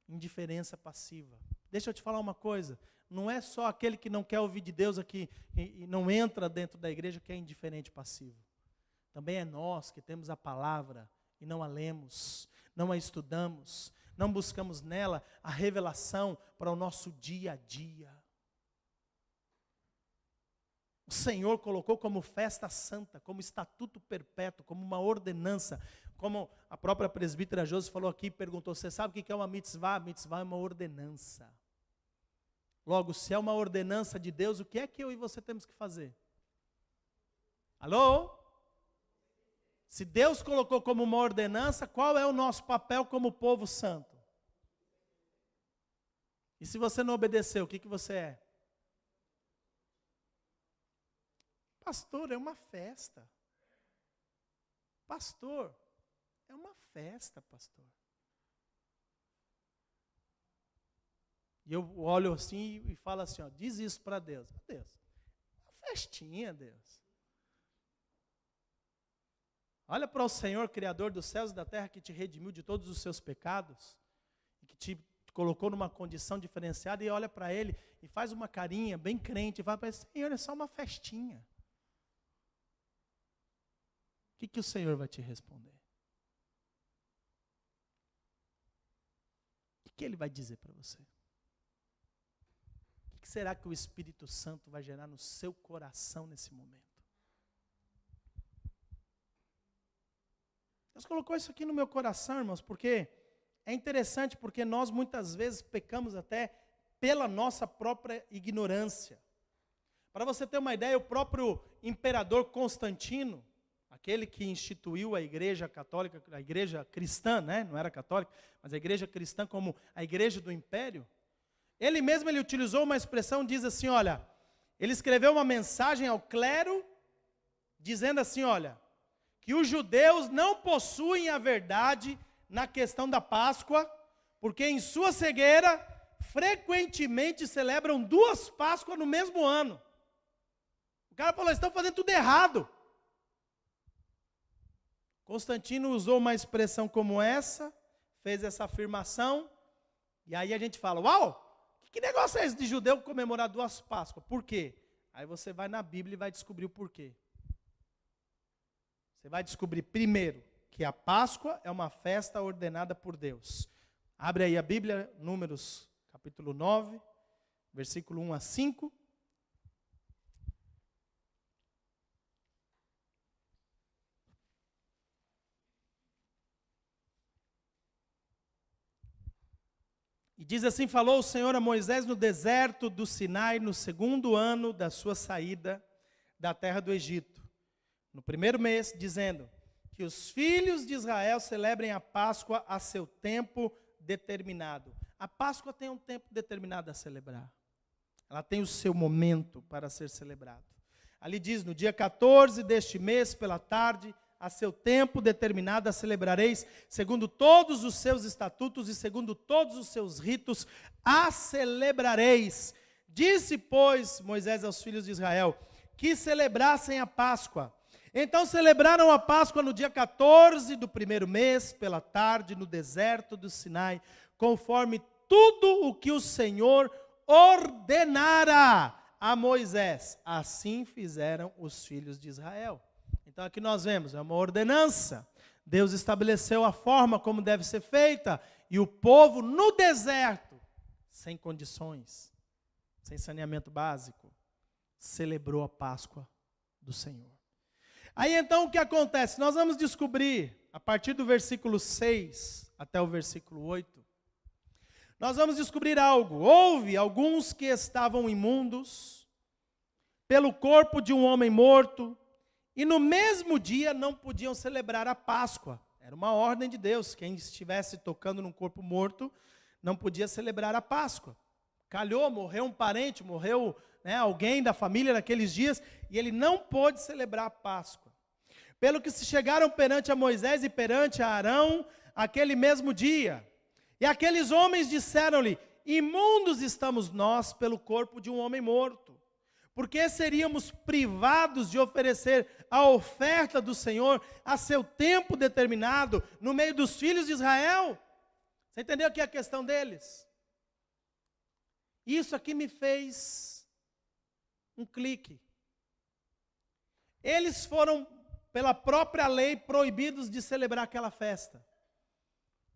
Indiferença passiva. Deixa eu te falar uma coisa. Não é só aquele que não quer ouvir de Deus aqui e não entra dentro da igreja que é indiferente passivo. Também é nós que temos a palavra e não a lemos, não a estudamos, não buscamos nela a revelação para o nosso dia a dia. O Senhor colocou como festa santa, como estatuto perpétuo, como uma ordenança, como a própria presbítera Josi falou aqui, perguntou, você sabe o que é uma mitzvah? A mitzvah é uma ordenança. Logo, se é uma ordenança de Deus, o que é que eu e você temos que fazer? Alô? Se Deus colocou como uma ordenança, qual é o nosso papel como povo santo? E se você não obedeceu, o que você é? Pastor, é uma festa. Pastor, é uma festa, pastor. E eu olho assim e falo assim, ó, diz isso para Deus. Deus, uma festinha, Deus. Olha para o Senhor, Criador dos céus e da terra, que te redimiu de todos os seus pecados, e que te colocou numa condição diferenciada, e olha para Ele, e faz uma carinha bem crente, e fala para Ele, Senhor, é só uma festinha. O que o Senhor vai te responder? O que Ele vai dizer para você? O que será que o Espírito Santo vai gerar no seu coração nesse momento? Deus colocou isso aqui no meu coração, irmãos, porque é interessante, porque nós muitas vezes pecamos até pela nossa própria ignorância. Para você ter uma ideia, o próprio imperador Constantino, aquele que instituiu a igreja católica, a igreja cristã, não era católica, mas a igreja cristã como a igreja do império, ele mesmo utilizou uma expressão, diz assim, olha, ele escreveu uma mensagem ao clero, dizendo assim, olha, que os judeus não possuem a verdade na questão da Páscoa, porque em sua cegueira, frequentemente celebram 2 Páscoas no mesmo ano. O cara falou, estão fazendo tudo errado. Constantino usou uma expressão como essa, fez essa afirmação, e aí a gente fala, uau, o Que negócio é esse de judeu comemorar 2 Páscoas? Por quê? Aí você vai na Bíblia e vai descobrir o porquê. Você vai descobrir primeiro que a Páscoa é uma festa ordenada por Deus. Abre aí a Bíblia, Números capítulo 9, versículo 1 a 5. E diz assim: falou o Senhor a Moisés no deserto do Sinai, no 2º ano da sua saída da terra do Egito, no 1º mês, dizendo que os filhos de Israel celebrem a Páscoa a seu tempo determinado. A Páscoa tem um tempo determinado a celebrar. Ela tem o seu momento para ser celebrado. Ali diz, no dia 14 deste mês, pela tarde, a seu tempo determinado a celebrareis, segundo todos os seus estatutos e segundo todos os seus ritos, a celebrareis. Disse, pois, Moisés aos filhos de Israel, que celebrassem a Páscoa. Então celebraram a Páscoa no dia 14 do 1º mês, pela tarde, no deserto do Sinai, conforme tudo o que o Senhor ordenara a Moisés. Assim fizeram os filhos de Israel. Então aqui nós vemos, é uma ordenança. Deus estabeleceu a forma como deve ser feita, e o povo no deserto, sem condições, sem saneamento básico, celebrou a Páscoa do Senhor. Aí então o que acontece? Nós vamos descobrir, a partir do versículo 6 até o versículo 8, nós vamos descobrir algo. Houve alguns que estavam imundos pelo corpo de um homem morto, e no mesmo dia não podiam celebrar a Páscoa. Era uma ordem de Deus, quem estivesse tocando num corpo morto não podia celebrar a Páscoa. Calhou, morreu um parente, morreu alguém da família naqueles dias, e ele não pôde celebrar a Páscoa. Pelo que se chegaram perante a Moisés e perante a Arão, aquele mesmo dia. E aqueles homens disseram-lhe, imundos estamos nós pelo corpo de um homem morto. Porque seríamos privados de oferecer a oferta do Senhor a seu tempo determinado, no meio dos filhos de Israel? Você entendeu aqui a questão deles? Isso aqui me fez um clique. Eles foram, pela própria lei, proibidos de celebrar aquela festa.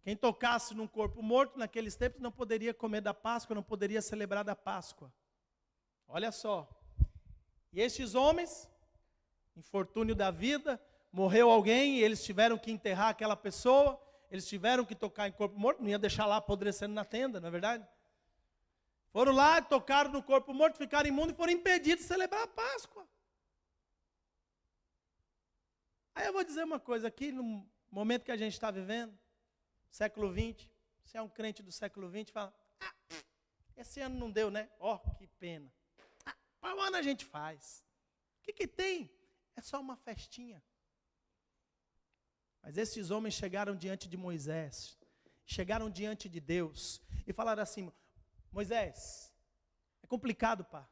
Quem tocasse num corpo morto naqueles tempos não poderia comer da Páscoa, não poderia celebrar da Páscoa. Olha só. E estes homens, infortúnio da vida, morreu alguém e eles tiveram que enterrar aquela pessoa, eles tiveram que tocar em corpo morto, não ia deixar lá apodrecendo na tenda, não é verdade? Foram lá, tocaram no corpo morto, ficaram imundos e foram impedidos de celebrar a Páscoa. Aí eu vou dizer uma coisa aqui, no momento que a gente está vivendo, século 20, você é um crente do século 20, fala, esse ano não deu, né? Que pena. Para o ano a gente faz. O que tem? É só uma festinha. Mas esses homens chegaram diante de Moisés, chegaram diante de Deus e falaram assim, Moisés, é complicado, pá.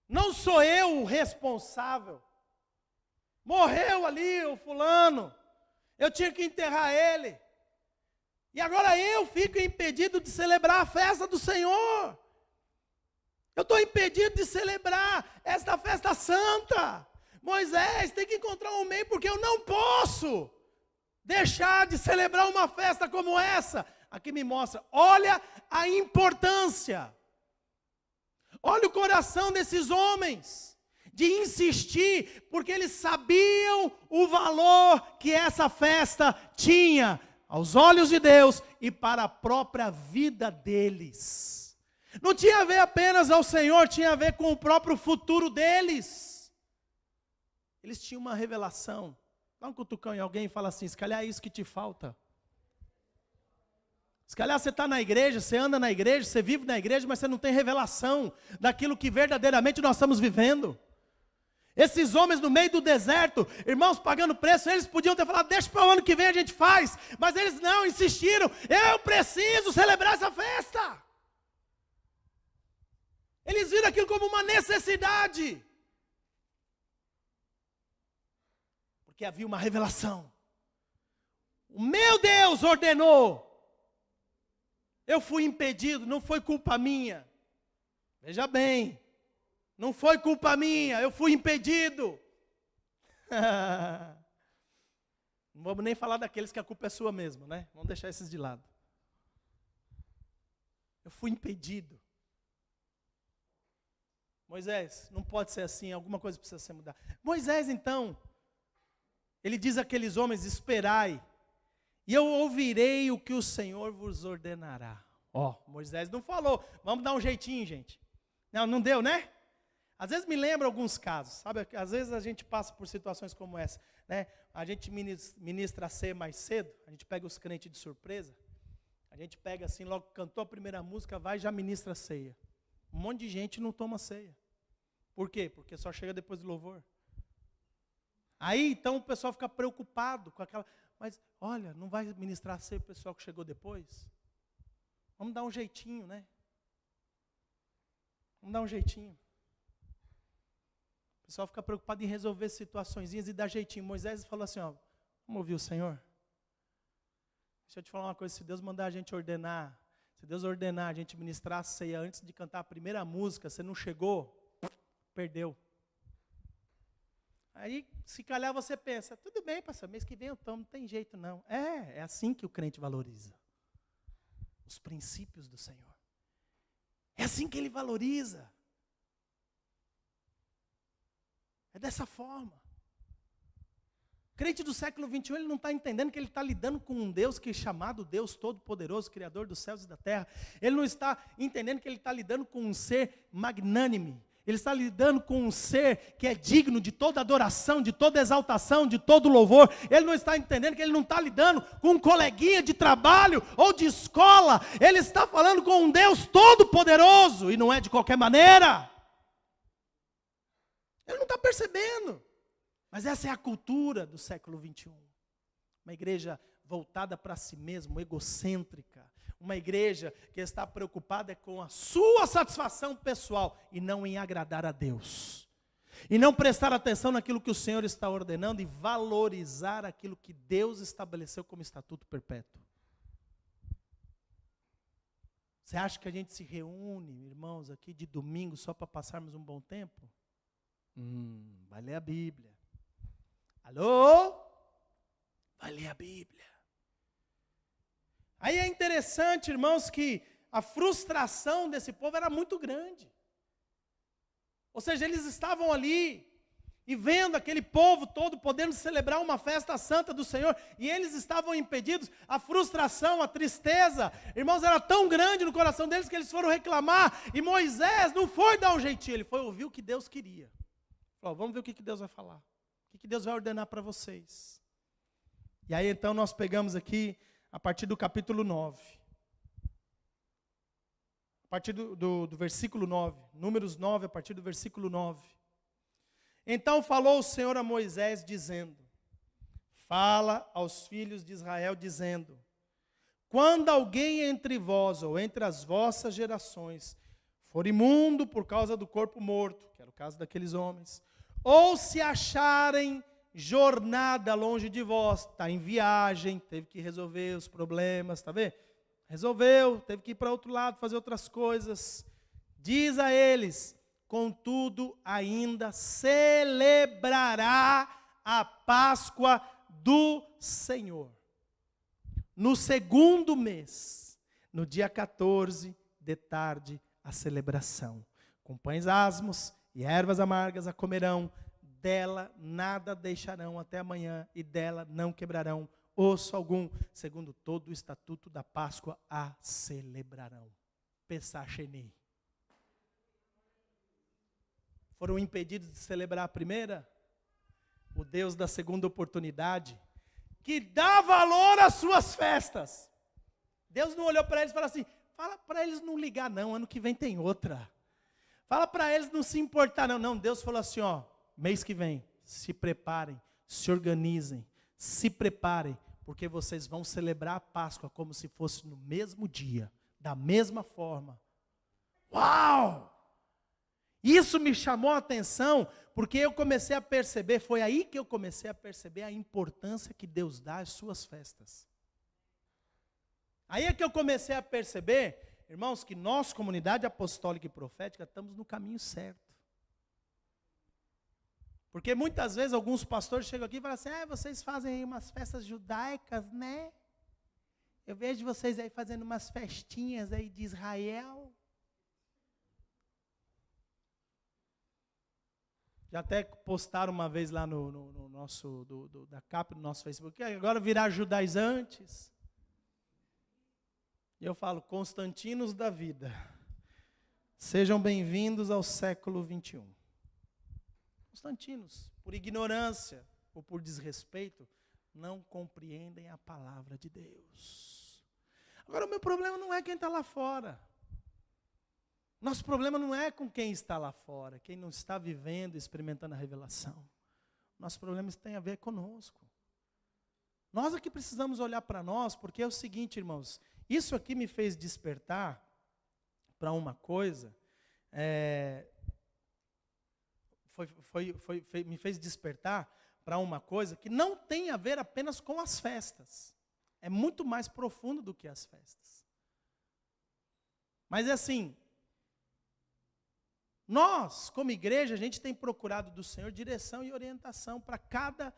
Não sou eu o responsável. Morreu ali o fulano, eu tinha que enterrar ele. E agora eu fico impedido de celebrar a festa do Senhor. Eu estou impedido de celebrar esta festa santa. Moisés, tem que encontrar um meio, porque eu não posso deixar de celebrar uma festa como essa. Aqui me mostra, olha a importância. Olha o coração desses homens, de insistir, porque eles sabiam o valor que essa festa tinha aos olhos de Deus e para a própria vida deles. Não tinha a ver apenas ao Senhor, tinha a ver com o próprio futuro deles. Eles tinham uma revelação. Dá um cutucão em alguém e fala assim, se calhar é isso que te falta. Se calhar você está na igreja, você anda na igreja, você vive na igreja, mas você não tem revelação daquilo que verdadeiramente nós estamos vivendo. Esses homens no meio do deserto, irmãos pagando preço, eles podiam ter falado, deixa para o ano que vem a gente faz. Mas eles não, insistiram, eu preciso celebrar essa festa. Eles viram aquilo como uma necessidade. Porque havia uma revelação. O meu Deus ordenou. Eu fui impedido, não foi culpa minha. Veja bem, não foi culpa minha, eu fui impedido. Não vamos nem falar daqueles que a culpa é sua mesmo, né? Vamos deixar esses de lado. Eu fui impedido. Moisés, não pode ser assim, alguma coisa precisa ser mudada. Moisés, então, ele diz àqueles homens: esperai, e eu ouvirei o que o Senhor vos ordenará. Moisés não falou, vamos dar um jeitinho, gente. Não deu, né? Às vezes me lembra alguns casos, sabe? Às vezes a gente passa por situações como essa, né? A gente ministra a ceia mais cedo, a gente pega os crentes de surpresa, a gente pega assim, logo cantou a primeira música, vai e já ministra a ceia. Um monte de gente não toma ceia. Por quê? Porque só chega depois do louvor. Aí, então, o pessoal fica preocupado com aquela... Mas, olha, não vai ministrar a ceia o pessoal que chegou depois? Vamos dar um jeitinho, né? Vamos dar um jeitinho. O pessoal fica preocupado em resolver situaçõezinhas e dar jeitinho. Moisés falou assim, vamos ouvir o Senhor? Deixa eu te falar uma coisa, se Deus mandar a gente ordenar, se Deus ordenar a gente ministrar a ceia antes de cantar a primeira música, você não chegou, perdeu. Aí, se calhar você pensa, tudo bem, pastor, mês que vem eu tomo, não tem jeito não. É assim que o crente valoriza os princípios do Senhor. É assim que ele valoriza. É dessa forma. O crente do século XXI, ele não está entendendo que ele está lidando com um Deus que é chamado Deus Todo-Poderoso, Criador dos céus e da terra. Ele não está entendendo que ele está lidando com um ser magnânime. Ele está lidando com um ser que é digno de toda adoração, de toda exaltação, de todo louvor. Ele não está entendendo que ele não está lidando com um coleguinha de trabalho ou de escola. Ele está falando com um Deus Todo-Poderoso e não é de qualquer maneira. Ele não está percebendo. Mas essa é a cultura do século XXI. Uma igreja voltada para si mesma, egocêntrica. Uma igreja que está preocupada com a sua satisfação pessoal e não em agradar a Deus. E não prestar atenção naquilo que o Senhor está ordenando e valorizar aquilo que Deus estabeleceu como estatuto perpétuo. Você acha que a gente se reúne, irmãos, aqui de domingo só para passarmos um bom tempo? Vai ler a Bíblia. Alô? Vai ler a Bíblia. Aí é interessante, irmãos, que a frustração desse povo era muito grande. Ou seja, eles estavam ali e vendo aquele povo todo podendo celebrar uma festa santa do Senhor, e eles estavam impedidos. A frustração, a tristeza, irmãos, era tão grande no coração deles que eles foram reclamar, e Moisés não foi dar um jeitinho, ele foi ouvir o que Deus queria. Falou, vamos ver o que Deus vai falar, o que Deus vai ordenar para vocês. E aí então nós pegamos aqui a partir do capítulo 9. A partir do versículo 9. Números 9, a partir do versículo 9. Então falou o Senhor a Moisés, dizendo: fala aos filhos de Israel, dizendo: quando alguém entre vós, ou entre as vossas gerações, for imundo por causa do corpo morto, que era o caso daqueles homens, ou se acharem jornada longe de vós, está em viagem, teve que resolver os problemas, está vendo? Resolveu, teve que ir para outro lado, fazer outras coisas. Diz a eles, contudo ainda celebrará a Páscoa do Senhor. No segundo mês, no dia 14 de tarde, a celebração. Com pães asmos e ervas amargas a comerão, dela nada deixarão até amanhã, e dela não quebrarão osso algum, segundo todo o estatuto da Páscoa a celebrarão. Pessah Sheni. Foram impedidos de celebrar a primeira? O Deus da segunda oportunidade, que dá valor às suas festas. Deus não olhou para eles e falou assim, fala para eles não ligar não, ano que vem tem outra. Fala para eles não se importar não. Não, Deus falou assim, mês que vem, se preparem, se organizem, se preparem, porque vocês vão celebrar a Páscoa como se fosse no mesmo dia, da mesma forma. Uau! Isso me chamou a atenção, porque eu comecei a perceber, foi aí que eu comecei a perceber a importância que Deus dá às suas festas. Aí é que eu comecei a perceber, irmãos, que nós, comunidade apostólica e profética, estamos no caminho certo. Porque muitas vezes alguns pastores chegam aqui e falam assim, vocês fazem aí umas festas judaicas, né? Eu vejo vocês aí fazendo umas festinhas aí de Israel. Já até postaram uma vez lá no nosso, da capa do nosso Facebook, que agora virar judaizantes. E eu falo, Constantinos da vida, sejam bem-vindos ao século 21. Constantinos, por ignorância ou por desrespeito, não compreendem a palavra de Deus. Agora, o meu problema não é quem está lá fora. Nosso problema não é com quem está lá fora, quem não está vivendo, experimentando a revelação. Nosso problema tem a ver conosco. Nós aqui precisamos olhar para nós, porque é o seguinte, irmãos, isso aqui me fez despertar para uma coisa, me fez despertar para uma coisa que não tem a ver apenas com as festas. É muito mais profundo do que as festas. Mas é assim, nós, como igreja, a gente tem procurado do Senhor direção e orientação para cada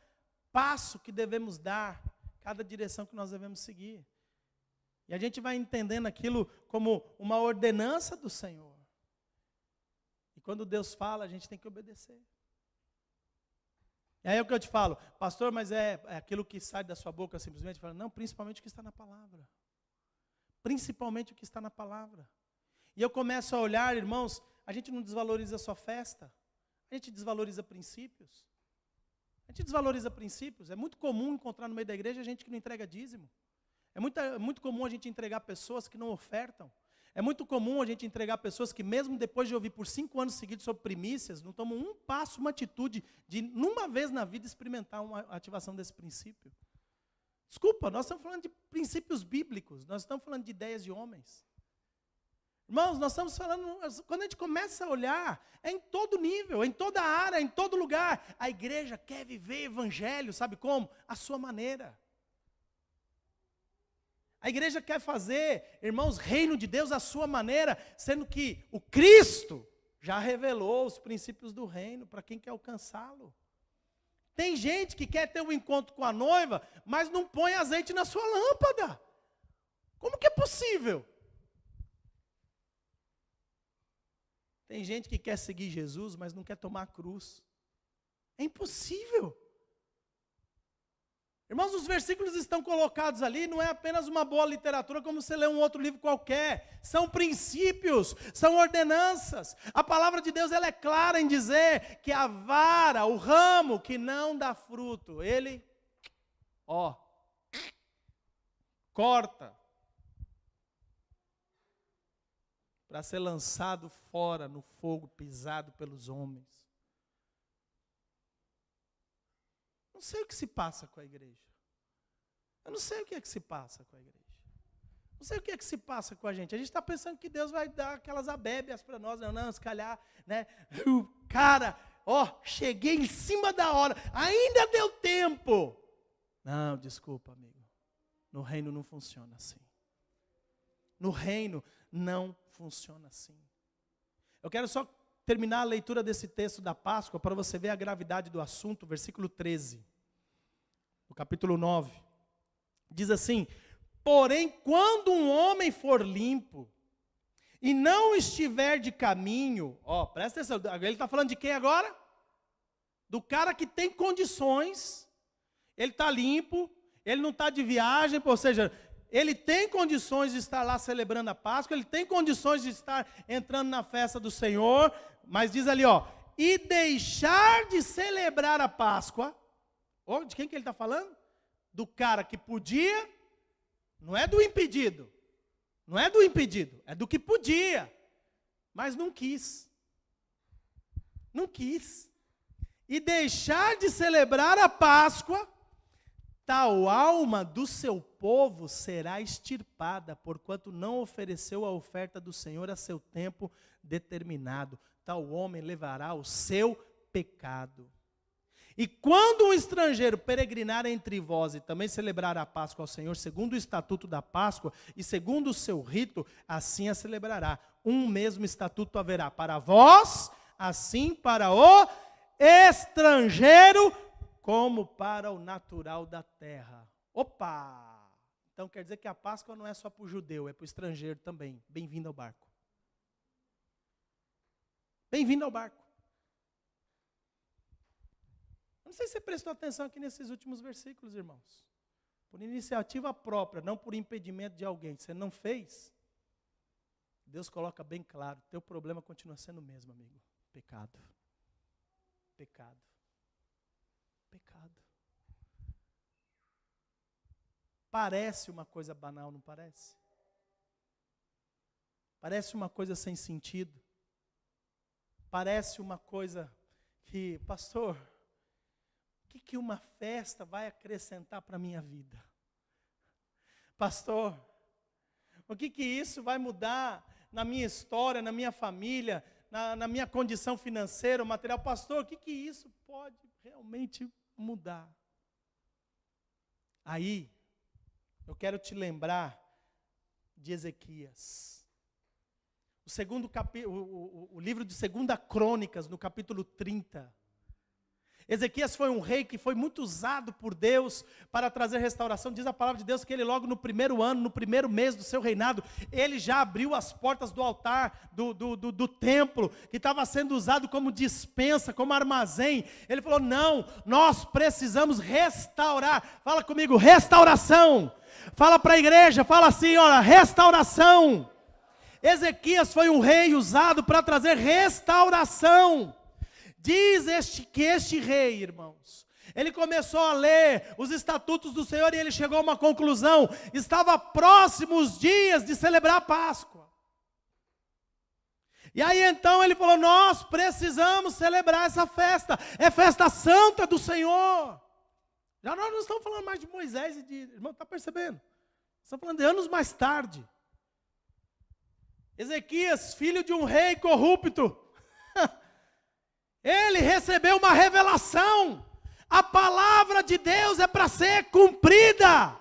passo que devemos dar, cada direção que nós devemos seguir. E a gente vai entendendo aquilo como uma ordenança do Senhor. E quando Deus fala, a gente tem que obedecer. E aí é o que eu te falo, pastor, mas é aquilo que sai da sua boca simplesmente? Fala, não, principalmente o que está na palavra. Principalmente o que está na palavra. E eu começo a olhar, irmãos, a gente não desvaloriza só festa, a gente desvaloriza princípios. A gente desvaloriza princípios. É muito comum encontrar no meio da igreja gente que não entrega dízimo. É muito comum a gente entregar pessoas que não ofertam. É muito comum a gente entregar pessoas que, mesmo depois de ouvir por 5 anos seguidos sobre primícias, não tomam um passo, uma atitude de, numa vez na vida, experimentar uma ativação desse princípio. Desculpa, nós estamos falando de princípios bíblicos, nós estamos falando de ideias de homens. Irmãos, nós estamos falando, quando a gente começa a olhar, é em todo nível, em toda área, em todo lugar. A igreja quer viver evangelho, sabe como? À sua maneira. A igreja quer fazer, irmãos, reino de Deus à sua maneira, sendo que o Cristo já revelou os princípios do reino para quem quer alcançá-lo. Tem gente que quer ter um encontro com a noiva, mas não põe azeite na sua lâmpada. Como que é possível? Tem gente que quer seguir Jesus, mas não quer tomar a cruz. É impossível. Irmãos, os versículos estão colocados ali, não é apenas uma boa literatura, como você lê um outro livro qualquer. São princípios, são ordenanças. A palavra de Deus ela é clara em dizer que a vara, o ramo que não dá fruto, ele, corta. Para ser lançado fora no fogo, pisado pelos homens. Não sei o que se passa com a igreja. Eu não sei o que é que se passa com a igreja. Não sei o que é que se passa com a gente. A gente está pensando que Deus vai dar aquelas abébias para nós. Não, se calhar, né? Cara, cheguei em cima da hora. Ainda deu tempo. Não, desculpa, amigo. No reino não funciona assim. No reino não funciona assim. Eu quero só terminar a leitura desse texto da Páscoa para você ver a gravidade do assunto, versículo 13, no capítulo 9. Diz assim: porém, quando um homem for limpo e não estiver de caminho, presta atenção, ele está falando de quem agora? Do cara que tem condições, ele está limpo, ele não está de viagem, ou seja, ele tem condições de estar lá celebrando a Páscoa, ele tem condições de estar entrando na festa do Senhor, mas diz ali, e deixar de celebrar a Páscoa. De quem que ele está falando? Do cara que podia, não é do impedido, é do que podia, mas não quis. Não quis. E deixar de celebrar a Páscoa, tal alma do seu povo será extirpada, porquanto não ofereceu a oferta do Senhor a seu tempo determinado. Tal homem levará o seu pecado. E quando um estrangeiro peregrinar entre vós e também celebrar a Páscoa ao Senhor, segundo o estatuto da Páscoa e segundo o seu rito, assim a celebrará. Um mesmo estatuto haverá para vós, assim para o estrangeiro, como para o natural da terra. Opa! Então quer dizer que a Páscoa não é só para o judeu, é para o estrangeiro também. Bem-vindo ao barco. Bem-vindo ao barco. Não sei se você prestou atenção aqui nesses últimos versículos, irmãos. Por iniciativa própria, não por impedimento de alguém. Você não fez, Deus coloca bem claro, teu problema continua sendo o mesmo, amigo. Pecado. Pecado. Pecado. Parece uma coisa banal, não parece? Parece uma coisa sem sentido. Parece uma coisa que, pastor, o que uma festa vai acrescentar para a minha vida? Pastor, o que isso vai mudar na minha história, na minha família, na minha condição financeira, material? Pastor, o que isso pode realmente mudar? Aí, eu quero te lembrar de Ezequias. O livro de 2 Crônicas, no capítulo 30. Ezequias foi um rei que foi muito usado por Deus para trazer restauração. Diz a palavra de Deus que ele logo no primeiro ano, no primeiro mês do seu reinado, ele já abriu as portas do altar, do templo, que estava sendo usado como despensa, como armazém. Ele falou, não, nós precisamos restaurar. Fala comigo, restauração. Fala para a igreja, fala assim, olha, restauração. Ezequias foi um rei usado para trazer restauração. Diz que este rei, irmãos, ele começou a ler os estatutos do Senhor e ele chegou a uma conclusão. Estava próximo os dias de celebrar a Páscoa. E aí então ele falou, nós precisamos celebrar essa festa. É festa santa do Senhor. Já nós não estamos falando mais de Moisés e de... Irmão, está percebendo? Estamos falando de anos mais tarde. Ezequias, filho de um rei corrupto. Ele recebeu uma revelação. A palavra de Deus é para ser cumprida.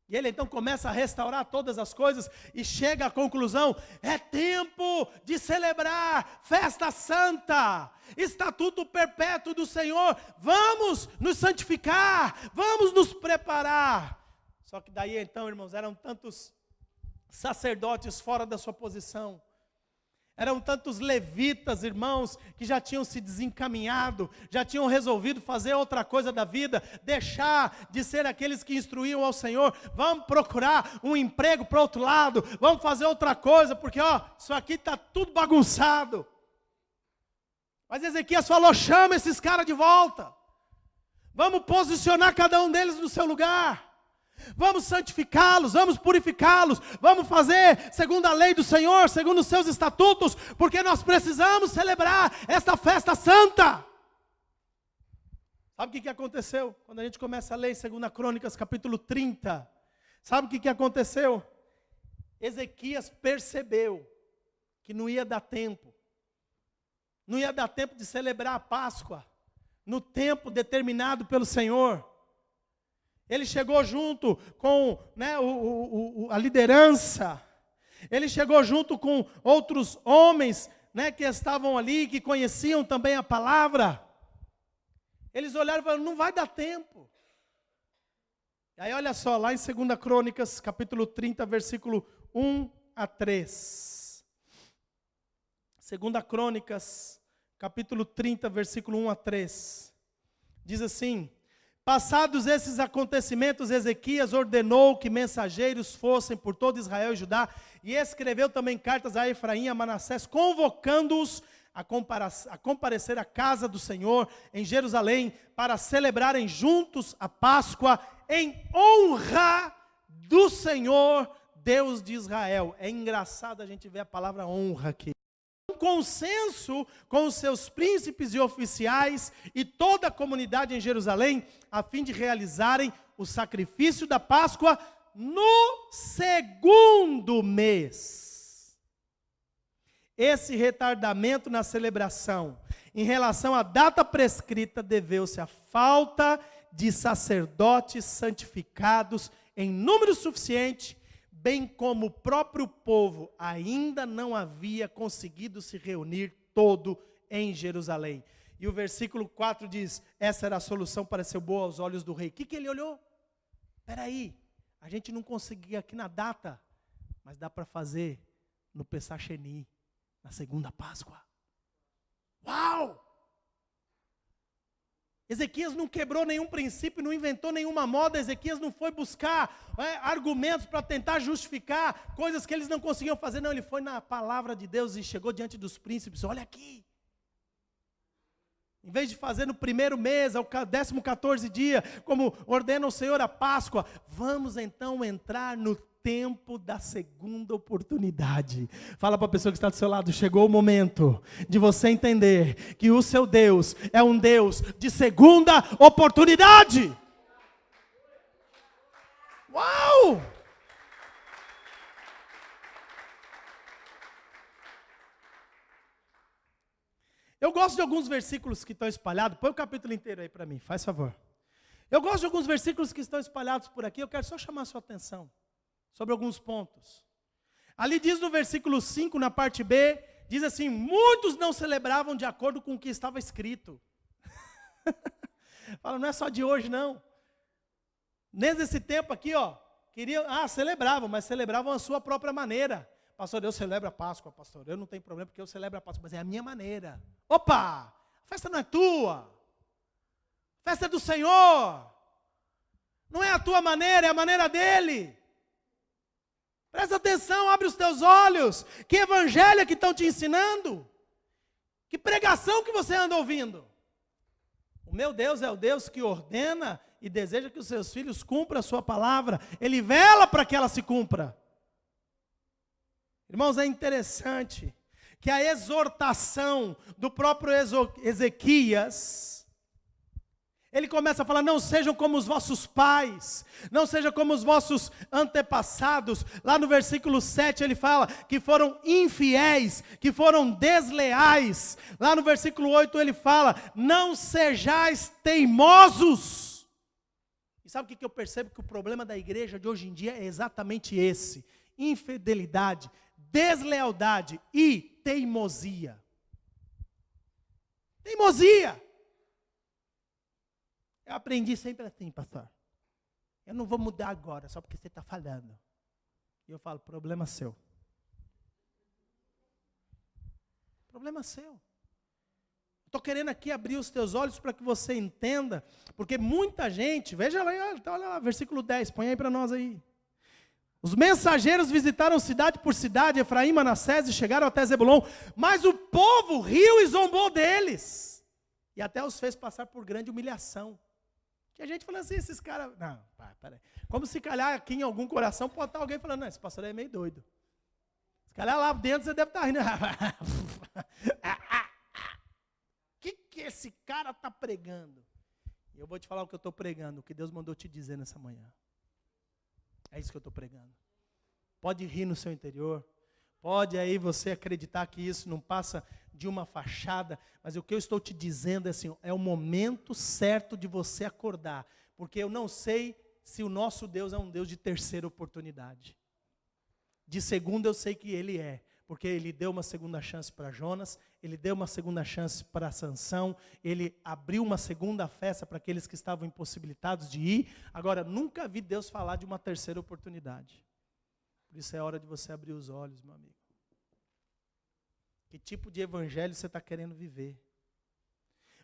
E ele então começa a restaurar todas as coisas e chega à conclusão: é tempo de celebrar festa santa, estatuto perpétuo do Senhor. Vamos nos santificar, vamos nos preparar. Só que daí então, irmãos, eram tantos sacerdotes fora da sua posição. Eram tantos levitas, irmãos, que já tinham se desencaminhado, já tinham resolvido fazer outra coisa da vida, deixar de ser aqueles que instruíam ao Senhor. Vamos procurar um emprego para o outro lado, vamos fazer outra coisa, porque isso aqui está tudo bagunçado. Mas Ezequias falou, chama esses caras de volta, vamos posicionar cada um deles no seu lugar. Vamos santificá-los, vamos purificá-los, vamos fazer segundo a lei do Senhor, segundo os seus estatutos, porque nós precisamos celebrar esta festa santa. Sabe o que aconteceu? Quando a gente começa a ler 2 Crônicas capítulo 30, sabe o que aconteceu? Ezequias percebeu que não ia dar tempo, não ia dar tempo de celebrar a Páscoa, no tempo determinado pelo Senhor. Ele chegou junto com a liderança, ele chegou junto com outros homens que estavam ali, que conheciam também a palavra. Eles olharam e falaram, não vai dar tempo. E aí olha só, lá em 2 Crônicas, capítulo 30, versículo 1 a 3. 2 Crônicas, capítulo 30, versículo 1 a 3. Diz assim: passados esses acontecimentos, Ezequias ordenou que mensageiros fossem por todo Israel e Judá, e escreveu também cartas a Efraim e a Manassés, convocando-os a comparecer à casa do Senhor em Jerusalém, para celebrarem juntos a Páscoa, em honra do Senhor, Deus de Israel. É engraçado a gente ver a palavra honra aqui. Consenso com os seus príncipes e oficiais e toda a comunidade em Jerusalém, a fim de realizarem o sacrifício da Páscoa no segundo mês. Esse retardamento na celebração em relação à data prescrita, deveu-se à falta de sacerdotes santificados em número suficiente, bem como o próprio povo ainda não havia conseguido se reunir todo em Jerusalém. E o versículo 4 diz, essa era a solução, pareceu boa aos olhos do rei. O que ele olhou? Espera aí, a gente não conseguia aqui na data, mas dá para fazer no Pessach Sheni, na segunda Páscoa. Uau! Ezequias não quebrou nenhum princípio, não inventou nenhuma moda. Ezequias não foi buscar argumentos para tentar justificar coisas que eles não conseguiam fazer. Não, ele foi na palavra de Deus e chegou diante dos príncipes. Olha aqui. Em vez de fazer no primeiro mês, ao 14º dia, como ordena o Senhor a Páscoa, vamos então entrar no tempo da segunda oportunidade. Fala para a pessoa que está do seu lado, chegou o momento de você entender que o seu Deus é um Deus de segunda oportunidade. Uau! Eu gosto de alguns versículos que estão espalhados. Põe o capítulo inteiro aí para mim, faz favor. Eu gosto de alguns versículos que estão espalhados por aqui. Eu quero só chamar a sua atenção sobre alguns pontos. Ali diz no versículo 5, na parte B, diz assim, muitos não celebravam de acordo com o que estava escrito. Fala, não é só de hoje não. Nesse tempo aqui, celebravam, mas celebravam a sua própria maneira. Pastor, eu celebro a Páscoa, pastor, eu não tenho problema porque eu celebro a Páscoa, mas é a minha maneira. Opa, a festa não é tua, a festa é do Senhor. Não é a tua maneira, é a maneira dele. Presta atenção, abre os teus olhos. Que evangelho que estão te ensinando? Que pregação que você anda ouvindo? O meu Deus é o Deus que ordena e deseja que os seus filhos cumpram a sua palavra. Ele vela para que ela se cumpra. Irmãos, é interessante que a exortação do próprio Ezequias, ele começa a falar, não sejam como os vossos pais, não sejam como os vossos antepassados. Lá no versículo 7 ele fala que foram infiéis, que foram desleais. Lá no versículo 8 ele fala, não sejais teimosos. E sabe o que eu percebo? Que o problema da igreja de hoje em dia é exatamente esse: infidelidade, deslealdade e teimosia. Teimosia. Eu aprendi sempre assim, pastor. Eu não vou mudar agora, só porque você está falando. E eu falo, problema seu. Problema seu. Estou querendo aqui abrir os teus olhos para que você entenda, porque muita gente, veja lá, olha lá, versículo 10, põe aí para nós aí. Os mensageiros visitaram cidade por cidade, Efraim, Manassés, e chegaram até Zebulon, mas o povo riu e zombou deles, e até os fez passar por grande humilhação. Que a gente fala assim, esses caras, não, peraí, como se calhar aqui em algum coração pode estar alguém falando, não, esse pastor é meio doido. Se calhar lá dentro você deve estar rindo. O que esse cara está pregando? E eu vou te falar o que eu estou pregando, o que Deus mandou te dizer nessa manhã. É isso que eu estou pregando. Pode rir no seu interior, pode aí você acreditar que isso não passa de uma fachada, mas o que eu estou te dizendo é assim, é o momento certo de você acordar, porque eu não sei se o nosso Deus é um Deus de terceira oportunidade. De segunda eu sei que Ele é, porque Ele deu uma segunda chance para Jonas, Ele deu uma segunda chance para Sansão, Ele abriu uma segunda festa para aqueles que estavam impossibilitados de ir. Agora, nunca vi Deus falar de uma terceira oportunidade. Por isso é hora de você abrir os olhos, meu amigo. Que tipo de evangelho você está querendo viver?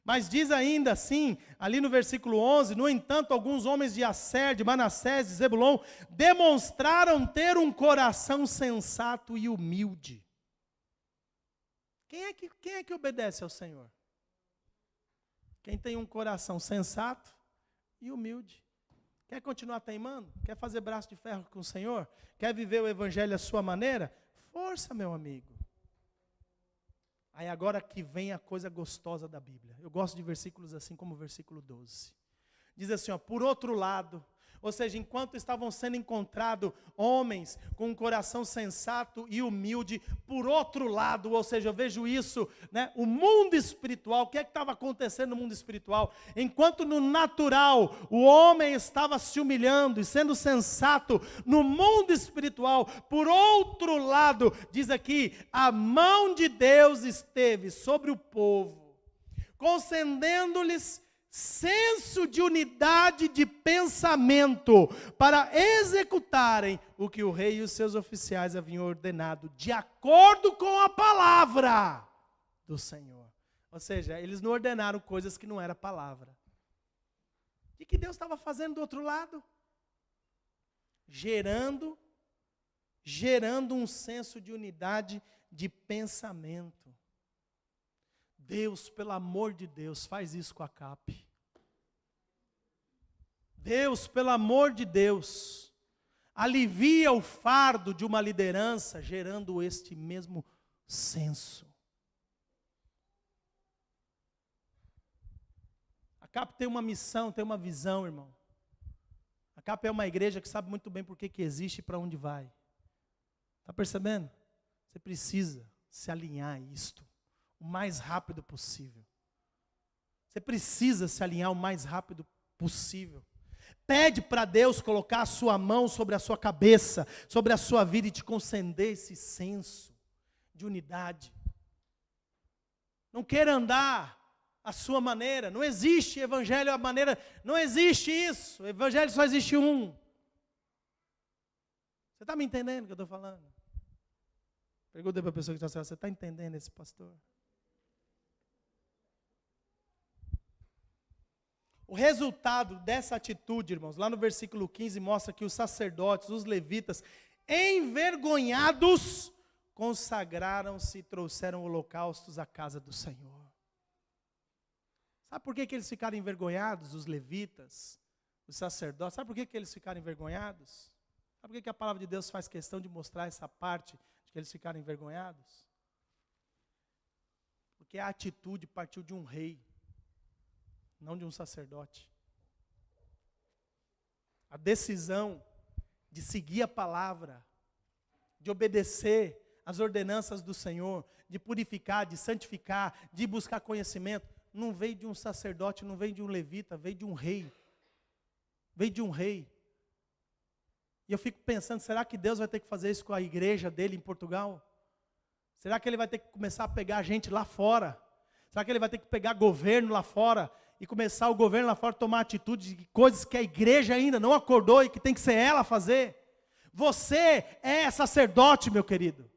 Mas diz ainda assim, ali no versículo 11, no entanto, alguns homens de Asser, de Manassés, de Zebulon, demonstraram ter um coração sensato e humilde. Quem é que obedece ao Senhor? Quem tem um coração sensato e humilde. Quer continuar teimando? Quer fazer braço de ferro com o Senhor? Quer viver o evangelho à sua maneira? Força, meu amigo. Aí agora que vem a coisa gostosa da Bíblia. Eu gosto de versículos assim como o versículo 12. Diz assim, por outro lado, Ou seja, enquanto estavam sendo encontrados homens com um coração sensato e humilde, por outro lado, ou seja, eu vejo isso, né, o mundo espiritual, o que é que estava acontecendo no mundo espiritual? Enquanto no natural o homem estava se humilhando e sendo sensato, no mundo espiritual, por outro lado, diz aqui, a mão de Deus esteve sobre o povo, concedendo-lhes senso de unidade de pensamento, para executarem o que o rei e os seus oficiais haviam ordenado, de acordo com a palavra do Senhor. Ou seja, eles não ordenaram coisas que não era palavra. O que Deus estava fazendo do outro lado? Gerando um senso de unidade de pensamento. Deus, pelo amor de Deus, faz isso com a CAP. Deus, pelo amor de Deus, alivia o fardo de uma liderança, gerando este mesmo senso. A CAP tem uma missão, tem uma visão, irmão. A CAP é uma igreja que sabe muito bem por que existe e para onde vai. Está percebendo? Você precisa se alinhar a isto o mais rápido possível. Você precisa se alinhar o mais rápido possível. Pede para Deus colocar a sua mão sobre a sua cabeça, sobre a sua vida e te conceder esse senso de unidade. Não queira andar a sua maneira. Não existe evangelho à maneira, não existe isso. O evangelho só existe um. Você está me entendendo o que eu estou falando? Pergunta para a pessoa que está assim, você está entendendo esse pastor? O resultado dessa atitude, irmãos, lá no versículo 15, mostra que os sacerdotes, os levitas, envergonhados, consagraram-se e trouxeram holocaustos à casa do Senhor. Sabe por que eles ficaram envergonhados, os levitas, os sacerdotes? Sabe por que eles ficaram envergonhados? Sabe por que a palavra de Deus faz questão de mostrar essa parte, de que eles ficaram envergonhados? Porque a atitude partiu de um rei, não de um sacerdote. A decisão de seguir a palavra, de obedecer às ordenanças do Senhor, de purificar, de santificar, de buscar conhecimento, não veio de um sacerdote, não veio de um levita, veio de um rei. Veio de um rei. E eu fico pensando, será que Deus vai ter que fazer isso com a igreja dele em Portugal? Será que ele vai ter que começar a pegar gente lá fora? Será que ele vai ter que pegar governo lá fora e começar o governo lá fora a tomar atitude de coisas que a igreja ainda não acordou e que tem que ser ela a fazer? Você é sacerdote, meu querido.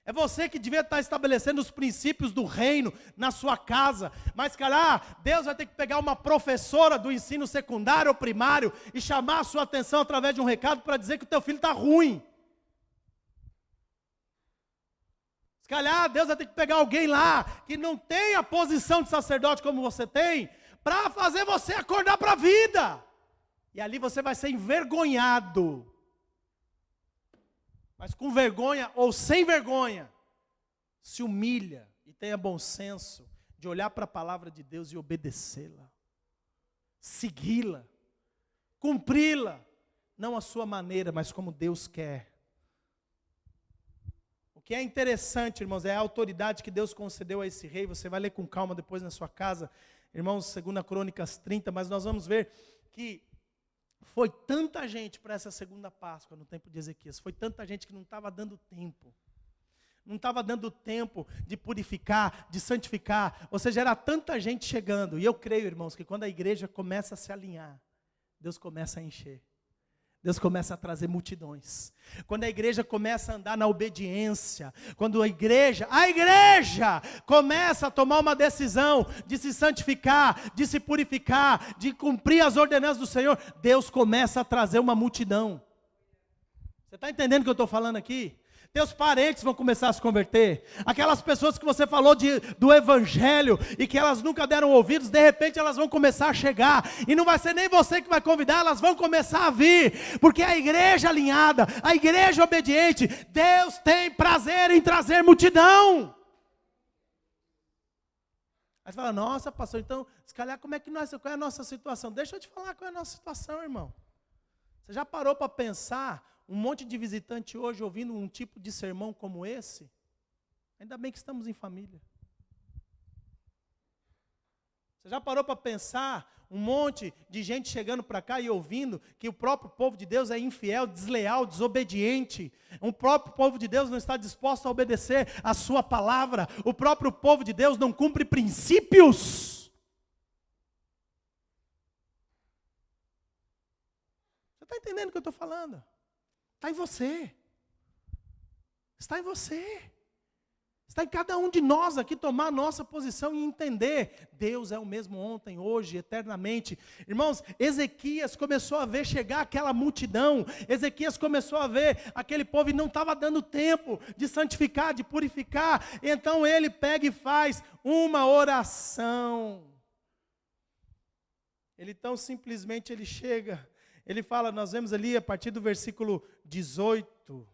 É você que devia estar estabelecendo os princípios do reino na sua casa. Mas, cara, Deus vai ter que pegar uma professora do ensino secundário ou primário e chamar a sua atenção através de um recado para dizer que o teu filho está ruim. Se calhar, Deus vai ter que pegar alguém lá que não tem a posição de sacerdote como você tem, para fazer você acordar para a vida. E ali você vai ser envergonhado. Mas com vergonha ou sem vergonha, se humilha e tenha bom senso de olhar para a palavra de Deus e obedecê-la, segui-la, cumpri-la, não à sua maneira, mas como Deus quer. O que é interessante, irmãos, é a autoridade que Deus concedeu a esse rei. Você vai ler com calma depois na sua casa, irmãos, 2 Crônicas 30, mas nós vamos ver que foi tanta gente para essa segunda Páscoa no tempo de Ezequias, foi tanta gente que não estava dando tempo. Não estava dando tempo de purificar, de santificar, ou seja, era tanta gente chegando. E eu creio, irmãos, que quando a igreja começa a se alinhar, Deus começa a encher. Deus começa a trazer multidões. Quando a igreja começa a andar na obediência, quando a igreja começa a tomar uma decisão de se santificar, de se purificar, de cumprir as ordenanças do Senhor, Deus começa a trazer uma multidão. Você está entendendo o que eu estou falando aqui? Teus parentes vão começar a se converter. Aquelas pessoas que você falou do evangelho e que elas nunca deram ouvidos, de repente elas vão começar a chegar. E não vai ser nem você que vai convidar, elas vão começar a vir. Porque a igreja alinhada, a igreja obediente, Deus tem prazer em trazer multidão. Aí você fala, nossa pastor, então, se calhar qual é a nossa situação? Deixa eu te falar qual é a nossa situação, irmão. Você já parou para pensar um monte de visitante hoje ouvindo um tipo de sermão como esse? Ainda bem que estamos em família. Você já parou para pensar um monte de gente chegando para cá e ouvindo que o próprio povo de Deus é infiel, desleal, desobediente? O próprio povo de Deus não está disposto a obedecer a sua palavra. O próprio povo de Deus não cumpre princípios. Você está entendendo o que eu estou falando? Está em você. Está em você. Está em cada um de nós aqui tomar a nossa posição e entender. Deus é o mesmo ontem, hoje, eternamente. Irmãos, Ezequias começou a ver chegar aquela multidão. Ezequias começou a ver aquele povo e não estava dando tempo de santificar, de purificar. Então ele pega e faz uma oração. Ele tão simplesmente ele chega, ele fala, nós vemos ali a partir do versículo 18.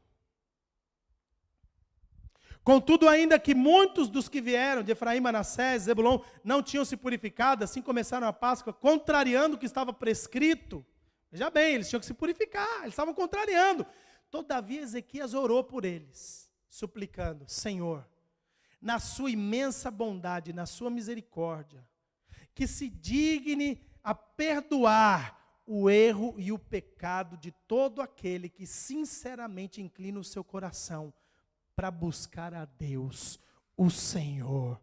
Contudo, ainda que muitos dos que vieram de Efraim, Manassés, Zebulon, não tinham se purificado, assim começaram a Páscoa, contrariando o que estava prescrito. Veja bem, eles tinham que se purificar, eles estavam contrariando. Todavia, Ezequias orou por eles, suplicando, Senhor, na sua imensa bondade, na sua misericórdia, que se digne a perdoar o erro e o pecado de todo aquele que sinceramente inclina o seu coração para buscar a Deus, o Senhor,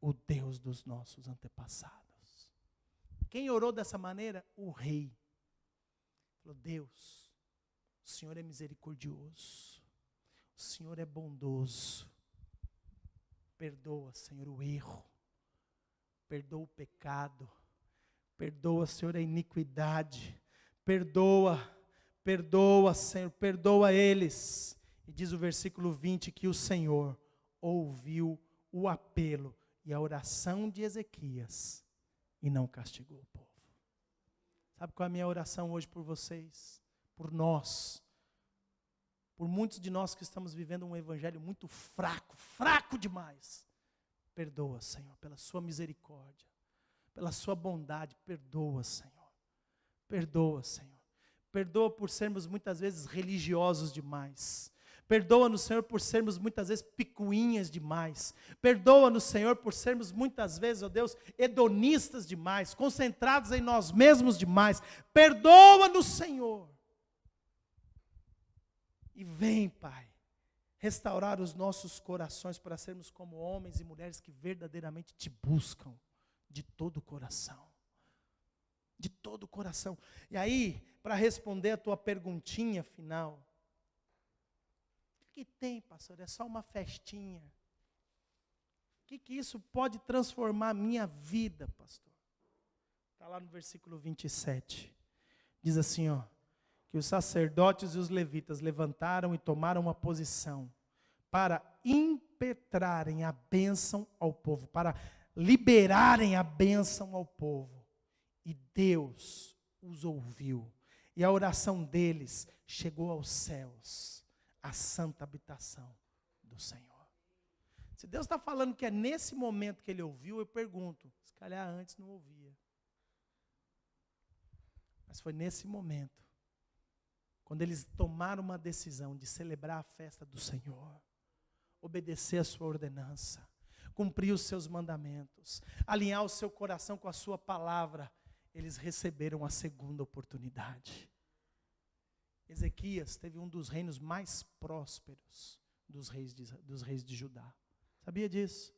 o Deus dos nossos antepassados. Quem orou dessa maneira? O rei. Falou, Deus, o Senhor é misericordioso, o Senhor é bondoso, perdoa, Senhor, o erro, perdoa o pecado, perdoa, Senhor, a iniquidade, perdoa, Senhor, perdoa eles. E diz o versículo 20 que o Senhor ouviu o apelo e a oração de Ezequias e não castigou o povo. Sabe qual é a minha oração hoje por vocês? Por nós. Por muitos de nós que estamos vivendo um evangelho muito fraco demais. Perdoa, Senhor, pela sua misericórdia, pela sua bondade, perdoa, Senhor. Perdoa, Senhor. Perdoa por sermos muitas vezes religiosos demais. Perdoa-nos, Senhor, por sermos muitas vezes picuinhas demais. Perdoa-nos, Senhor, por sermos muitas vezes, ó Deus, hedonistas demais, concentrados em nós mesmos demais. Perdoa-nos, Senhor. E vem, Pai, restaurar os nossos corações para sermos como homens e mulheres que verdadeiramente te buscam de todo o coração. De todo o coração. E aí, para responder a tua perguntinha final, o que tem, pastor? É só uma festinha. O que isso pode transformar a minha vida, pastor? Está lá no versículo 27. Diz assim, ó, que os sacerdotes e os levitas levantaram e tomaram uma posição para impetrarem a bênção ao povo, para liberarem a bênção ao povo. E Deus os ouviu. E a oração deles chegou aos céus. A santa habitação do Senhor. Se Deus está falando que é nesse momento que Ele ouviu, eu pergunto, se calhar antes não ouvia. Mas foi nesse momento, quando eles tomaram uma decisão de celebrar a festa do Senhor, obedecer a sua ordenança, cumprir os seus mandamentos, alinhar o seu coração com a sua palavra, eles receberam a segunda oportunidade. Ezequias teve um dos reinos mais prósperos dos reis de Judá. Sabia disso?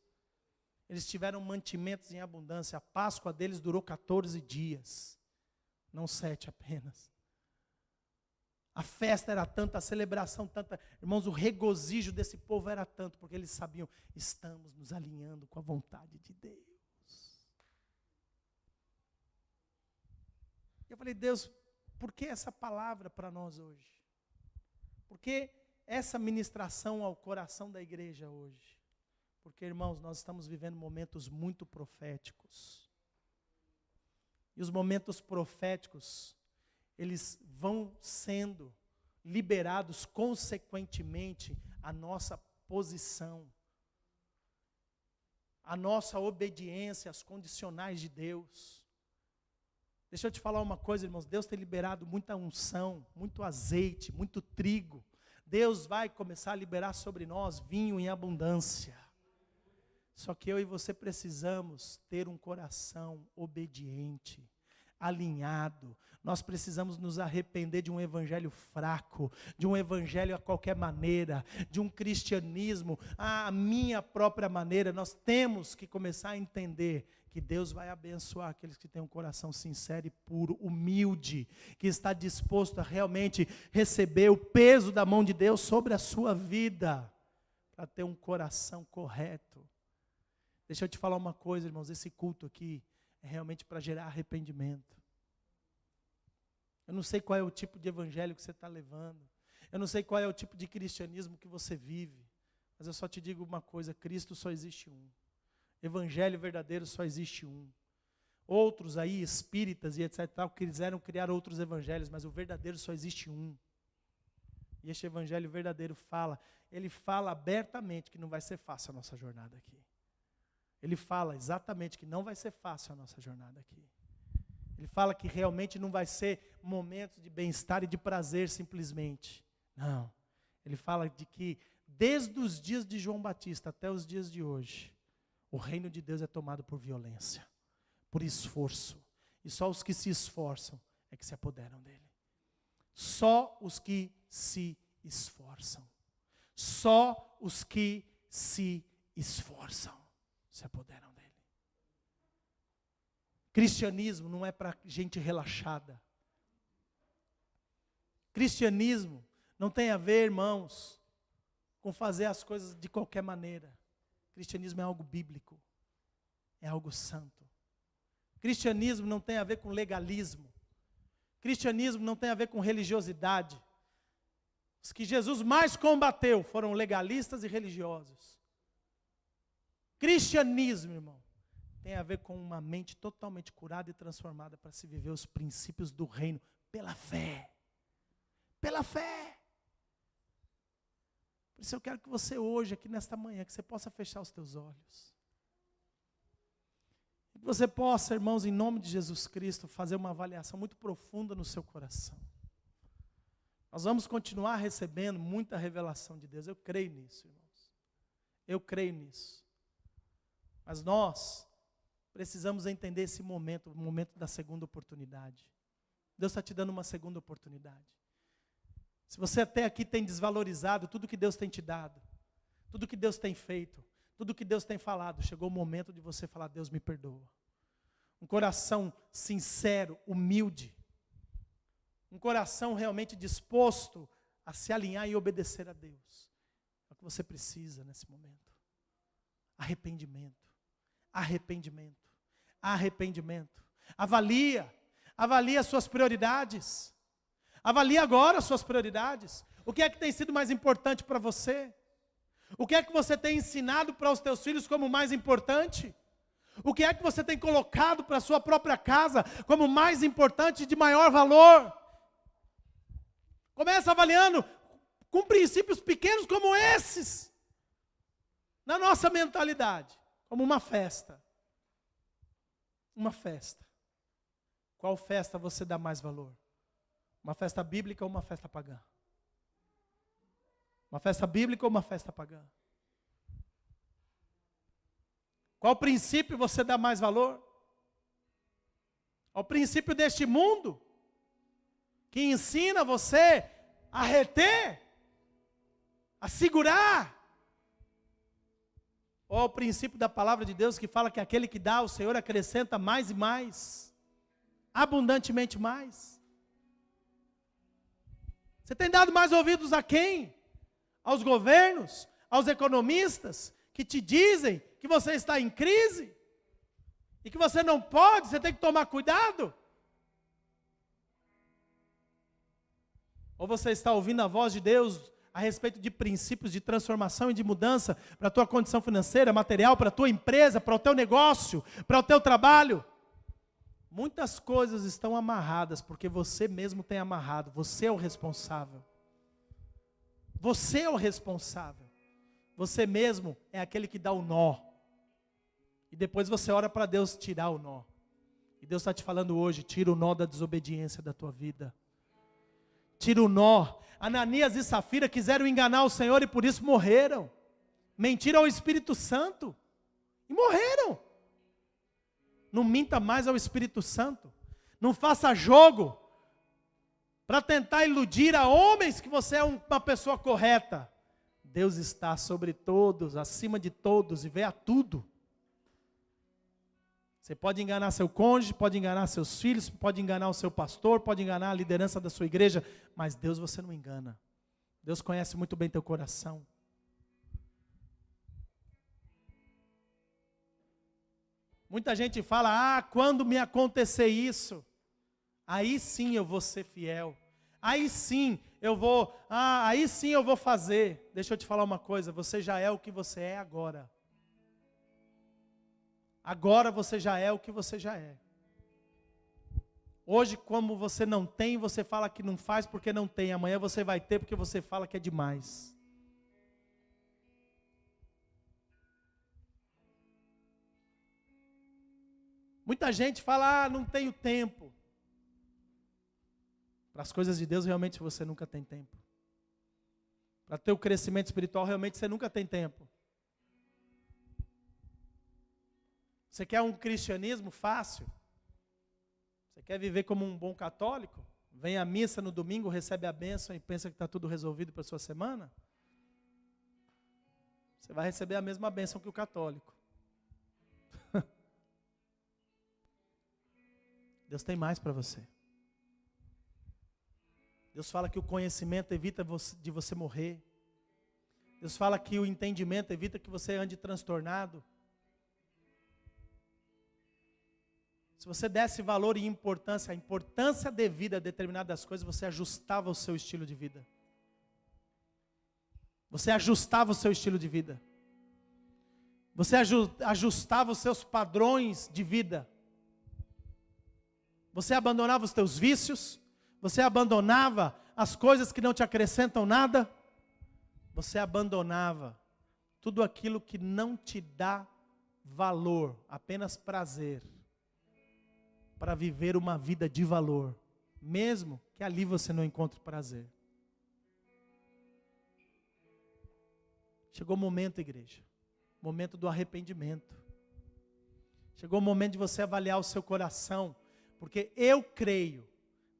Eles tiveram mantimentos em abundância. A Páscoa deles durou 14 dias, não 7 apenas. A festa era tanta, a celebração tanta. Irmãos, o regozijo desse povo era tanto, porque eles sabiam, estamos nos alinhando com a vontade de Deus. Eu falei, Deus, por que essa palavra para nós hoje? Por que essa ministração ao coração da igreja hoje? Porque, irmãos, nós estamos vivendo momentos muito proféticos. E os momentos proféticos, eles vão sendo liberados consequentemente à nossa posição, à nossa obediência às condicionais de Deus. Deixa eu te falar uma coisa, irmãos. Deus tem liberado muita unção, muito azeite, muito trigo. Deus vai começar a liberar sobre nós vinho em abundância. Só que eu e você precisamos ter um coração obediente, alinhado. Nós precisamos nos arrepender de um evangelho fraco, de um evangelho a qualquer maneira, de um cristianismo à minha própria maneira. Nós temos que começar a entender que Deus vai abençoar aqueles que têm um coração sincero e puro, humilde, que está disposto a realmente receber o peso da mão de Deus sobre a sua vida, para ter um coração correto. Deixa eu te falar uma coisa, irmãos, esse culto aqui é realmente para gerar arrependimento. Eu não sei qual é o tipo de evangelho que você está levando, eu não sei qual é o tipo de cristianismo que você vive, mas eu só te digo uma coisa: Cristo só existe um. Evangelho verdadeiro só existe um. Outros aí, espíritas e etc. quiseram criar outros evangelhos, mas o verdadeiro só existe um. E este evangelho verdadeiro ele fala abertamente que não vai ser fácil a nossa jornada aqui. Ele fala exatamente que não vai ser fácil a nossa jornada aqui. Ele fala que realmente não vai ser momentos de bem-estar e de prazer simplesmente. Não. Ele fala de que desde os dias de João Batista até os dias de hoje, o reino de Deus é tomado por violência, por esforço. E só os que se esforçam é que se apoderam dele. Só os que se esforçam. Só os que se esforçam se apoderam dele. Cristianismo não é para gente relaxada. Cristianismo não tem a ver, irmãos, com fazer as coisas de qualquer maneira. Cristianismo é algo bíblico, é algo santo. Cristianismo não tem a ver com legalismo. Cristianismo não tem a ver com religiosidade. Os que Jesus mais combateu foram legalistas e religiosos. Cristianismo, irmão, tem a ver com uma mente totalmente curada e transformada para se viver os princípios do reino pela fé. Pela fé. Por isso eu quero que você hoje, aqui nesta manhã, que você possa fechar os teus olhos. Que você possa, irmãos, em nome de Jesus Cristo, fazer uma avaliação muito profunda no seu coração. Nós vamos continuar recebendo muita revelação de Deus. Eu creio nisso, irmãos. Eu creio nisso. Mas nós precisamos entender esse momento, o momento da segunda oportunidade. Deus está te dando uma segunda oportunidade. Se você até aqui tem desvalorizado tudo que Deus tem te dado, tudo que Deus tem feito, tudo que Deus tem falado, chegou o momento de você falar: Deus, me perdoa. Um coração sincero, humilde, um coração realmente disposto a se alinhar e obedecer a Deus. É o que você precisa nesse momento. Arrependimento, arrependimento, arrependimento. Avalia as suas prioridades. Avalie agora as suas prioridades. O que é que tem sido mais importante para você? O que é que você tem ensinado para os teus filhos como mais importante? O que é que você tem colocado para a sua própria casa como mais importante, de maior valor? Começa avaliando com princípios pequenos como esses, na nossa mentalidade, como uma festa. Uma festa. Qual festa você dá mais valor? Uma festa bíblica ou uma festa pagã? Uma festa bíblica ou uma festa pagã? Qual princípio você dá mais valor? Ao princípio deste mundo, que ensina você a reter, a segurar? Ou ao princípio da palavra de Deus, que fala que aquele que dá, o Senhor acrescenta mais e mais, abundantemente mais? Você tem dado mais ouvidos a quem? Aos governos, aos economistas, que te dizem que você está em crise, e que você não pode, você tem que tomar cuidado? Ou você está ouvindo a voz de Deus a respeito de princípios de transformação e de mudança para a tua condição financeira, material, para a tua empresa, para o teu negócio, para o teu trabalho? Muitas coisas estão amarradas, porque você mesmo tem amarrado. Você é o responsável. Você é o responsável. Você mesmo é aquele que dá o nó. E depois você ora para Deus tirar o nó. E Deus está te falando hoje, tira o nó da desobediência da tua vida. Tira o nó. Ananias e Safira quiseram enganar o Senhor e por isso morreram. Mentiram ao Espírito Santo e morreram. Não minta mais ao Espírito Santo. Não faça jogo para tentar iludir a homens que você é uma pessoa correta. Deus está sobre todos, acima de todos e vê a tudo. Você pode enganar seu cônjuge, pode enganar seus filhos, pode enganar o seu pastor, pode enganar a liderança da sua igreja, mas Deus você não engana. Deus conhece muito bem teu coração. Muita gente fala, quando me acontecer isso, aí sim eu vou ser fiel. Aí sim eu vou fazer. Deixa eu te falar uma coisa, você já é o que você é agora. Agora você já é o que você já é. Hoje, como você não tem, você fala que não faz porque não tem. Amanhã você vai ter porque você fala que é demais. Muita gente fala, não tenho tempo. Para as coisas de Deus, realmente você nunca tem tempo. Para ter o crescimento espiritual, realmente você nunca tem tempo. Você quer um cristianismo fácil? Você quer viver como um bom católico? Vem à missa no domingo, recebe a bênção e pensa que está tudo resolvido para a sua semana? Você vai receber a mesma bênção que o católico. Deus tem mais para você. Deus fala que o conhecimento evita de você morrer. Deus fala que o entendimento evita que você ande transtornado. Se você desse valor e importância, a importância devida a determinadas coisas, você ajustava o seu estilo de vida. Você ajustava o seu estilo de vida. Você ajustava os seus padrões de vida. Você abandonava os teus vícios. Você abandonava as coisas que não te acrescentam nada. Você abandonava tudo aquilo que não te dá valor, apenas prazer, para viver uma vida de valor, mesmo que ali você não encontre prazer. Chegou o momento, igreja, momento do arrependimento. Chegou o momento de você avaliar o seu coração, porque eu creio,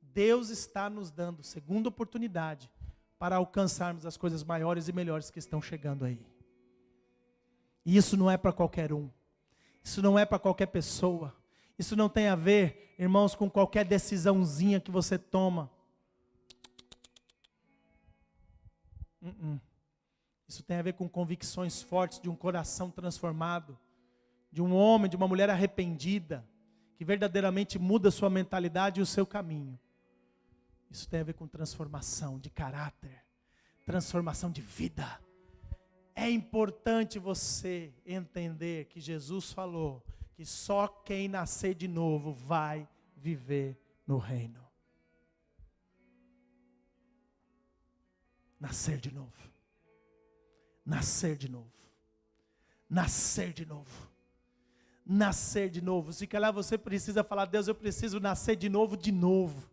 Deus está nos dando segunda oportunidade para alcançarmos as coisas maiores e melhores que estão chegando aí. E isso não é para qualquer um, isso não é para qualquer pessoa. Isso não tem a ver, irmãos, com qualquer decisãozinha que você toma. Isso tem a ver com convicções fortes de um coração transformado, de um homem, de uma mulher arrependida, que verdadeiramente muda a sua mentalidade e o seu caminho. Isso tem a ver com transformação de caráter, transformação de vida. É importante você entender que Jesus falou que só quem nascer de novo vai viver no reino. Nascer de novo. Nascer de novo. Nascer de novo. Nascer de novo. Se calhar você precisa falar, Deus, eu preciso nascer de novo, de novo.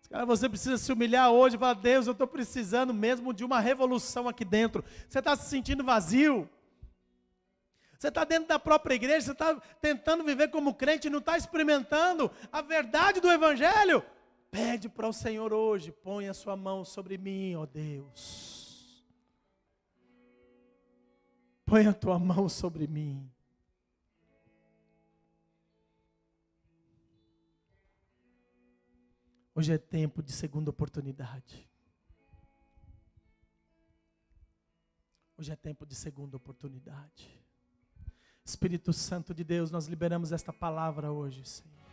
Se calhar você precisa se humilhar hoje e falar, Deus, eu estou precisando mesmo de uma revolução aqui dentro. Você está se sentindo vazio. Você está dentro da própria igreja, você está tentando viver como crente e não está experimentando a verdade do Evangelho. Pede para o Senhor hoje, põe a sua mão sobre mim, ó Deus. Põe a tua mão sobre mim. Hoje é tempo de segunda oportunidade. Hoje é tempo de segunda oportunidade. Espírito Santo de Deus, nós liberamos esta palavra hoje, Senhor.